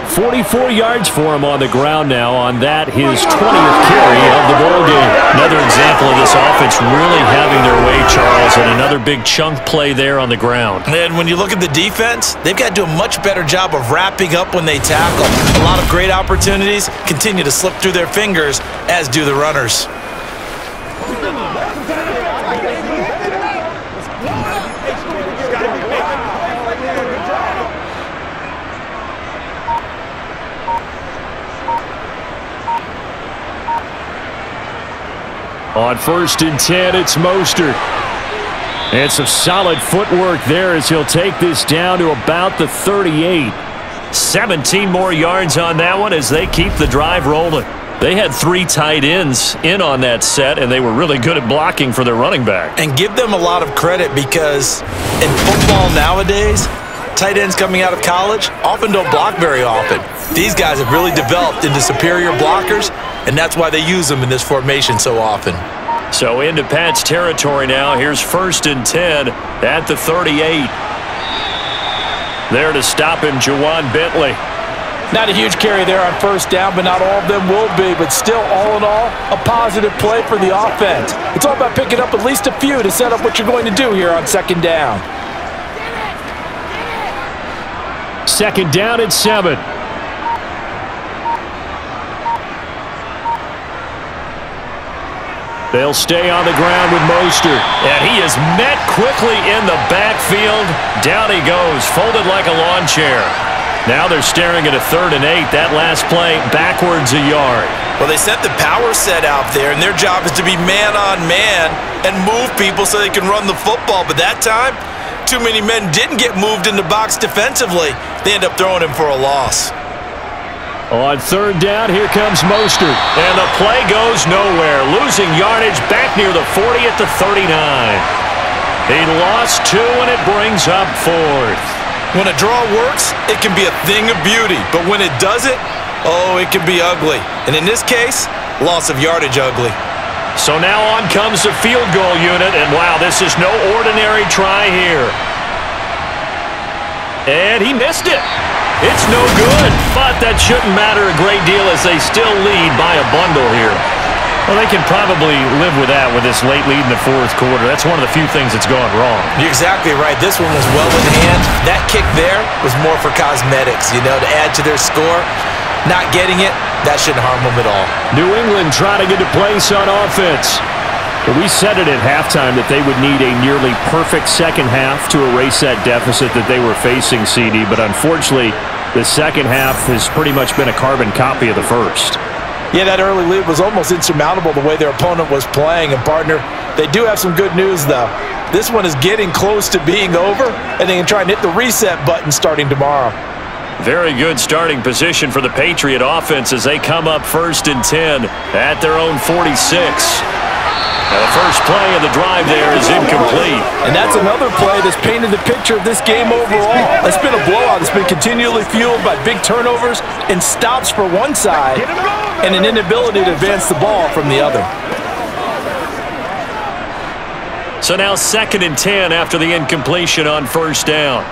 S4: 44 yards for him on the ground now on that, his 20th carry of the ball game.
S2: Another example of this offense really having their way, Charles, and another big chunk play there on the ground.
S3: And when you look at the defense, they've got to do a much better job of wrapping up when they tackle. A lot of great opportunities continue to slip through their fingers, as do the runners.
S4: On 1st and 10, it's Mostert. And some solid footwork there as he'll take this down to about the 38.
S2: 17 more yards on that one as they keep the drive rolling. They had 3 tight ends in on that set, and they were really good at blocking for their running back.
S3: And give them a lot of credit because in football nowadays, tight ends coming out of college often don't block very often. These guys have really developed into superior blockers, and that's why they use them in this formation so often.
S2: So into Pat's territory now. Here's 1st and 10 at the 38. There to stop him, Juwan Bentley.
S3: Not a huge carry there on first down, but not all of them will be. But still, all in all, a positive play for the offense. It's all about picking up at least a few to set up what you're going to do here on second down.
S4: Second down at 7. They'll stay on the ground with Mostert.
S2: And he is met quickly in the backfield. Down he goes, folded like a lawn chair. Now they're staring at a 3rd and 8. That last play, backwards a yard.
S3: Well, they sent the power set out there, and their job is to be man-on-man and move people so they can run the football. But that time, too many men didn't get moved in the box defensively. They end up throwing him for a loss.
S4: On 3rd down, here comes Mostert.
S2: And the play goes nowhere. Losing yardage back near the 40 at the 39. He lost 2, and it brings up 4th.
S3: When a draw works, it can be a thing of beauty. But when it doesn't, oh, it can be ugly. And in this case, loss of yardage ugly.
S2: So now on comes the field goal unit. And wow, this is no ordinary try here. And he missed it. It's no good, but that shouldn't matter a great deal as they still lead by a bundle here. Well, they can probably live with that with this late lead in the fourth quarter. That's one of the few things that's gone wrong.
S3: You're exactly right. This one was well in hand. That kick there was more for cosmetics, to add to their score. Not getting it, that shouldn't harm them at all.
S4: New England trying to get to place on offense. We said it at halftime that they would need a nearly perfect second half to erase that deficit that they were facing, CD, but unfortunately, the second half has pretty much been a carbon copy of the first.
S3: Yeah, that early lead was almost insurmountable the way their opponent was playing. And, partner, they do have some good news, though. This one is getting close to being over, and they can try and hit the reset button starting tomorrow.
S2: Very good starting position for the Patriot offense as they come up 1st and 10 at their own 46. Now the first play of the drive there is incomplete.
S3: And that's another play that's painted the picture of this game overall. It's been a blowout. It's been continually fueled by big turnovers and stops for one side and an inability to advance the ball from the other.
S2: So now 2nd and 10 after the incompletion on 1st down.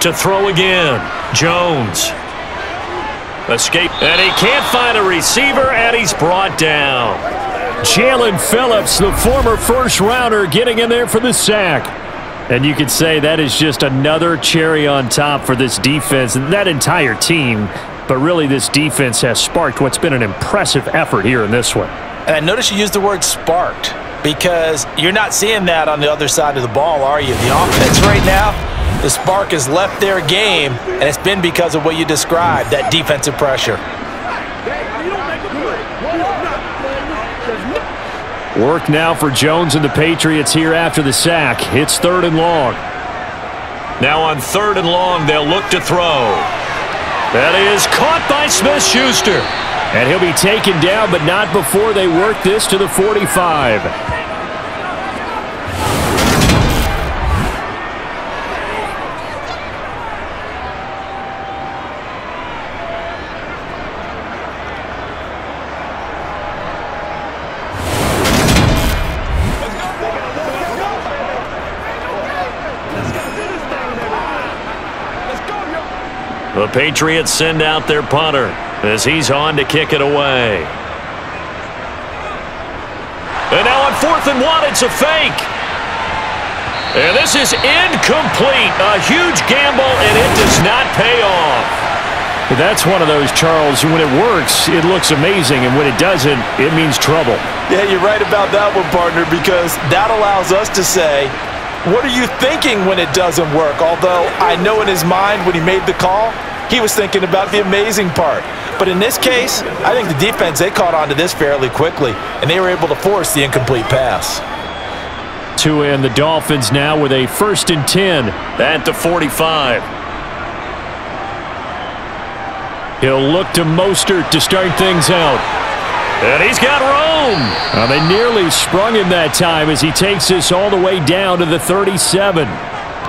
S2: To throw again, Jones. Escape, and he can't find a receiver, and he's brought down.
S4: Jalen Phillips, the former first-rounder, getting in there for the sack. And you could say that is just another cherry on top for this defense and that entire team. But really, this defense has sparked what's been an impressive effort here in this one.
S3: And I noticed you used the word sparked because you're not seeing that on the other side of the ball, are you? The offense right now, the spark has left their game, and it's been because of what you described, that defensive pressure.
S4: Work now for Jones and the Patriots here after the sack. It's 3rd and long.
S2: Now on 3rd and long, they'll look to throw. That is caught by Smith-Schuster.
S4: And he'll be taken down, but not before they work this to the 45.
S2: The Patriots send out their punter as he's on to kick it away. And now on 4th and 1, it's a fake. And this is incomplete. A huge gamble, and it does not pay off.
S4: That's one of those, Charles, when it works, it looks amazing, and when it doesn't, it means trouble.
S3: Yeah, you're right about that one, partner, because that allows us to say, what are you thinking when it doesn't work? Although I know in his mind when he made the call, he was thinking about the amazing part. But in this case, I think the defense, they caught on to this fairly quickly, and they were able to force the incomplete pass.
S4: Tua and the Dolphins now with a 1st and 10.
S2: At the 45.
S4: He'll look to Mostert to start things out.
S2: And he's got room.
S4: Well, they nearly sprung him that time as he takes this all the way down to the 37.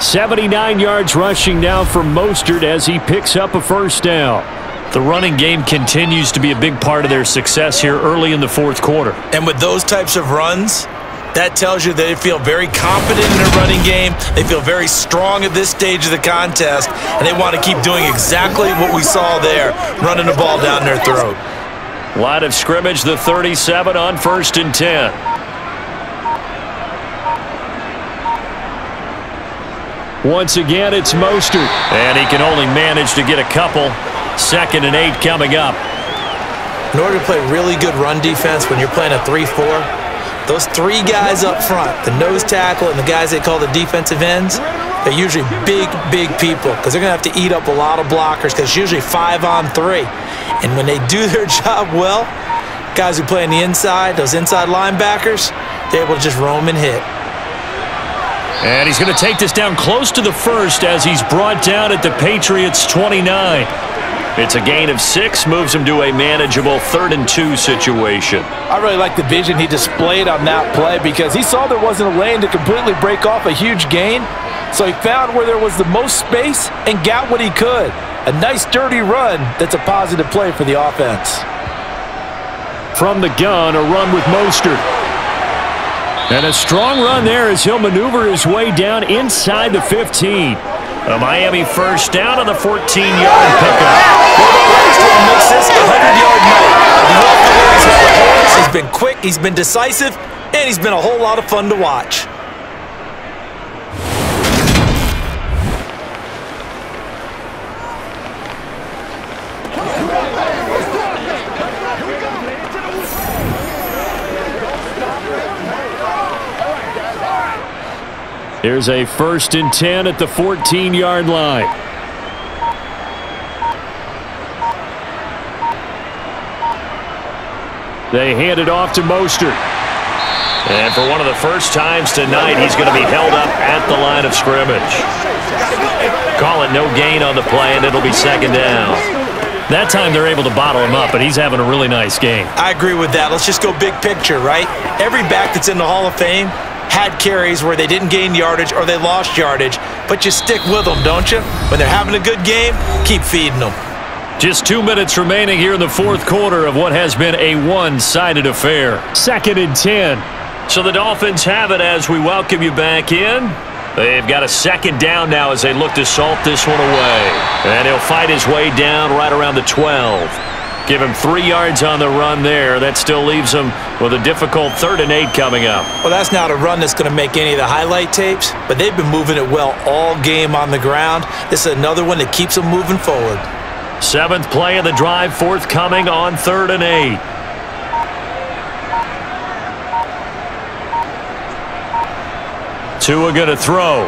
S4: 79 yards rushing now for Mostert as he picks up a 1st down.
S2: The running game continues to be a big part of their success here early in the 4th quarter.
S3: And with those types of runs, that tells you that they feel very confident in their running game. They feel very strong at this stage of the contest, and they want to keep doing exactly what we saw there, running the ball down their throat.
S2: Line of scrimmage, the 37 on 1st and 10.
S4: Once again, it's Mostert.
S2: And he can only manage to get a couple. 2nd and 8 coming up.
S3: In order to play really good run defense when you're playing a 3-4, those 3 guys up front, the nose tackle and the guys they call the defensive ends, they're usually big, big people because they're going to have to eat up a lot of blockers because it's usually 5 on 3. And when they do their job well, guys who play on the inside, those inside linebackers, they're able to just roam and hit.
S2: And he's going to take this down close to the 1st as he's brought down at the Patriots' 29. It's a gain of 6, moves him to a manageable 3rd and 2 situation.
S3: I really like the vision he displayed on that play because he saw there wasn't a lane to completely break off a huge gain. So he found where there was the most space and got what he could. A nice dirty run that's a positive play for the offense.
S4: From the gun, a run with Mostert. And a strong run there as he'll maneuver his way down inside the 15.
S2: A Miami 1st down on the 14-yard pickup.
S3: Makes this a 100-yard night. hit the horns, he's been quick, he's been decisive, and he's been a whole lot of fun to watch.
S4: Here's a 1st and 10 at the 14-yard line. They hand it off to Mostert.
S2: And for one of the first times tonight, he's going to be held up at the line of scrimmage. Call it no gain on the play, and it'll be 2nd down.
S4: That time they're able to bottle him up, but he's having a really nice game.
S3: I agree with that. Let's just go big picture, right? Every back that's in the Hall of Fame had carries where they didn't gain yardage or they lost yardage, but you stick with them, don't you? When they're having a good game, keep feeding them.
S4: Just 2 minutes remaining here in the 4th quarter of what has been a one-sided affair. 2nd and 10.
S2: So the Dolphins have it as we welcome you back in. They've got a 2nd down now as they look to salt this one away. And he'll fight his way down right around the 12. Give him 3 yards on the run there. That still leaves him with a difficult 3rd and 8 coming up.
S3: Well, that's not a run that's going to make any of the highlight tapes, but they've been moving it well all game on the ground. This is another one that keeps them moving forward.
S2: 7th play of the drive, forthcoming on 3rd and 8.
S4: Tua going to throw.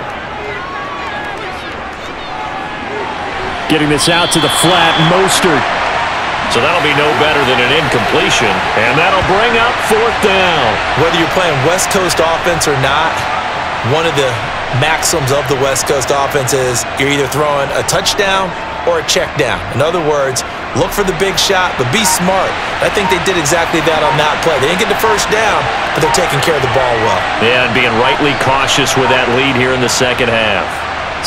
S4: Getting this out to the flat, Mostert.
S2: So that'll be no better than an incompletion, and that'll bring up 4th down.
S3: Whether you're playing West Coast offense or not, one of the maxims of the West Coast offense is you're either throwing a touchdown or a check down. In other words, look for the big shot, but be smart. I think they did exactly that on that play. They didn't get the 1st down, but they're taking care of the ball well.
S2: Yeah, and being rightly cautious with that lead here in the 2nd half.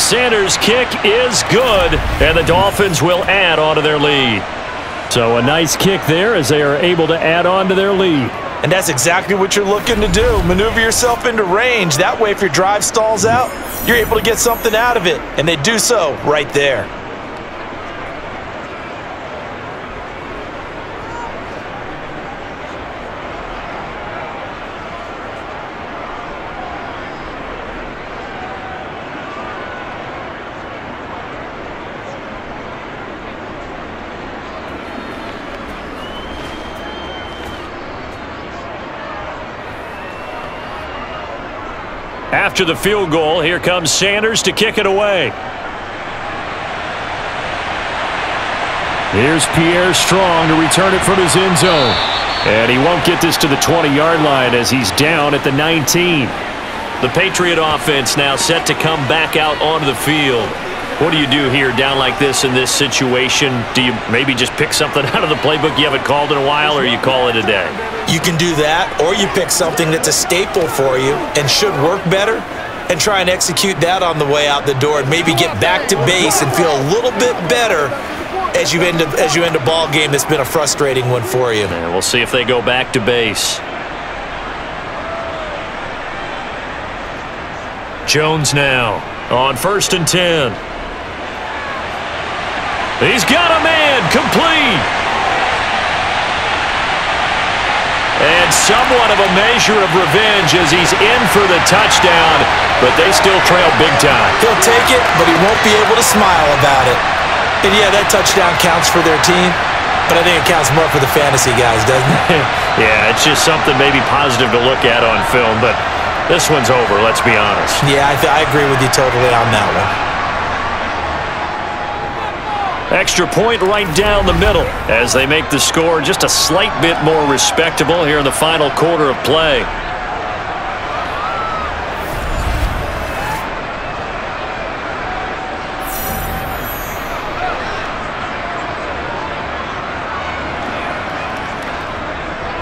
S4: Sanders' kick is good, and the Dolphins will add on to their lead. So a nice kick there as they are able to add on to their lead.
S3: And that's exactly what you're looking to do. Maneuver yourself into range. That way, if your drive stalls out, you're able to get something out of it. And they do so right there.
S4: After the field goal, here comes Sanders to kick it away. Here's Pierre Strong to return it from his end zone. And he won't get this to the 20-yard line as he's down at the 19.
S2: The Patriot offense now set to come back out onto the field. What do you do here down like this in this situation? Do you maybe just pick something out of the playbook you haven't called in a while, or you call it a day?
S3: You can do that, or you pick something that's a staple for you and should work better and try and execute that on the way out the door and maybe get back to base and feel a little bit better as you end a ball game that's been a frustrating one for you.
S2: And we'll see if they go back to base. Jones now on 1st and 10. He's got a man, complete. And somewhat of a measure of revenge as he's in for the touchdown, but they still trail big time.
S3: He'll take it, but he won't be able to smile about it. And yeah, that touchdown counts for their team, but I think it counts more for the fantasy guys, doesn't it?
S2: Yeah, it's just something maybe positive to look at on film, but this one's over, let's be honest.
S3: Yeah, I agree with you totally on that one.
S2: Extra point right down the middle as they make the score just a slight bit more respectable here in the final quarter of play.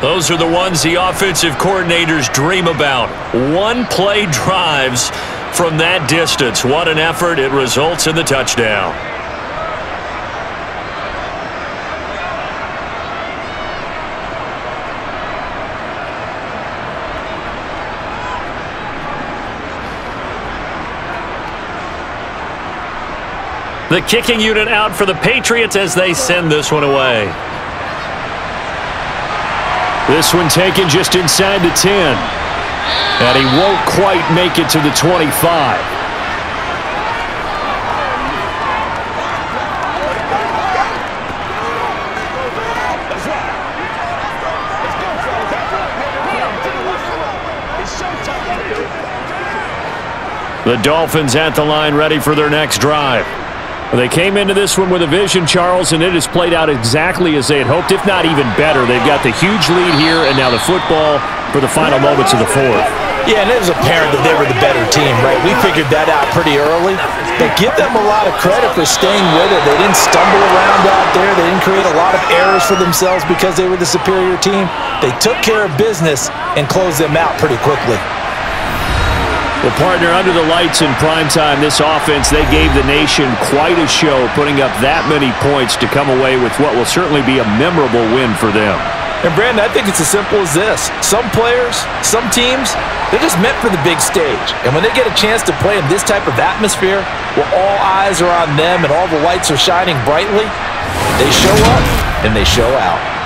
S2: Those are the ones the offensive coordinators dream about. One-play drives from that distance. What an effort. It results in the touchdown. The kicking unit out for the Patriots as they send this one away. This one taken just inside the 10. And he won't quite make it to the 25. The Dolphins at the line ready for their next drive.
S4: They came into this one with a vision, Charles, and it has played out exactly as they had hoped, if not even better. They've got the huge lead here, and now the football for the final moments of the fourth.
S3: Yeah, and it was apparent that they were the better team, right? We figured that out pretty early. But give them a lot of credit for staying with it. They didn't stumble around out there. They didn't create a lot of errors for themselves because they were the superior team. They took care of business and closed them out pretty quickly.
S4: Well, partner, under the lights in primetime, this offense, they gave the nation quite a show, putting up that many points to come away with what will certainly be a memorable win for them.
S3: And, Brandon, I think it's as simple as this. Some players, some teams, they're just meant for the big stage. And when they get a chance to play in this type of atmosphere, where all eyes are on them and all the lights are shining brightly, they show up and they show out.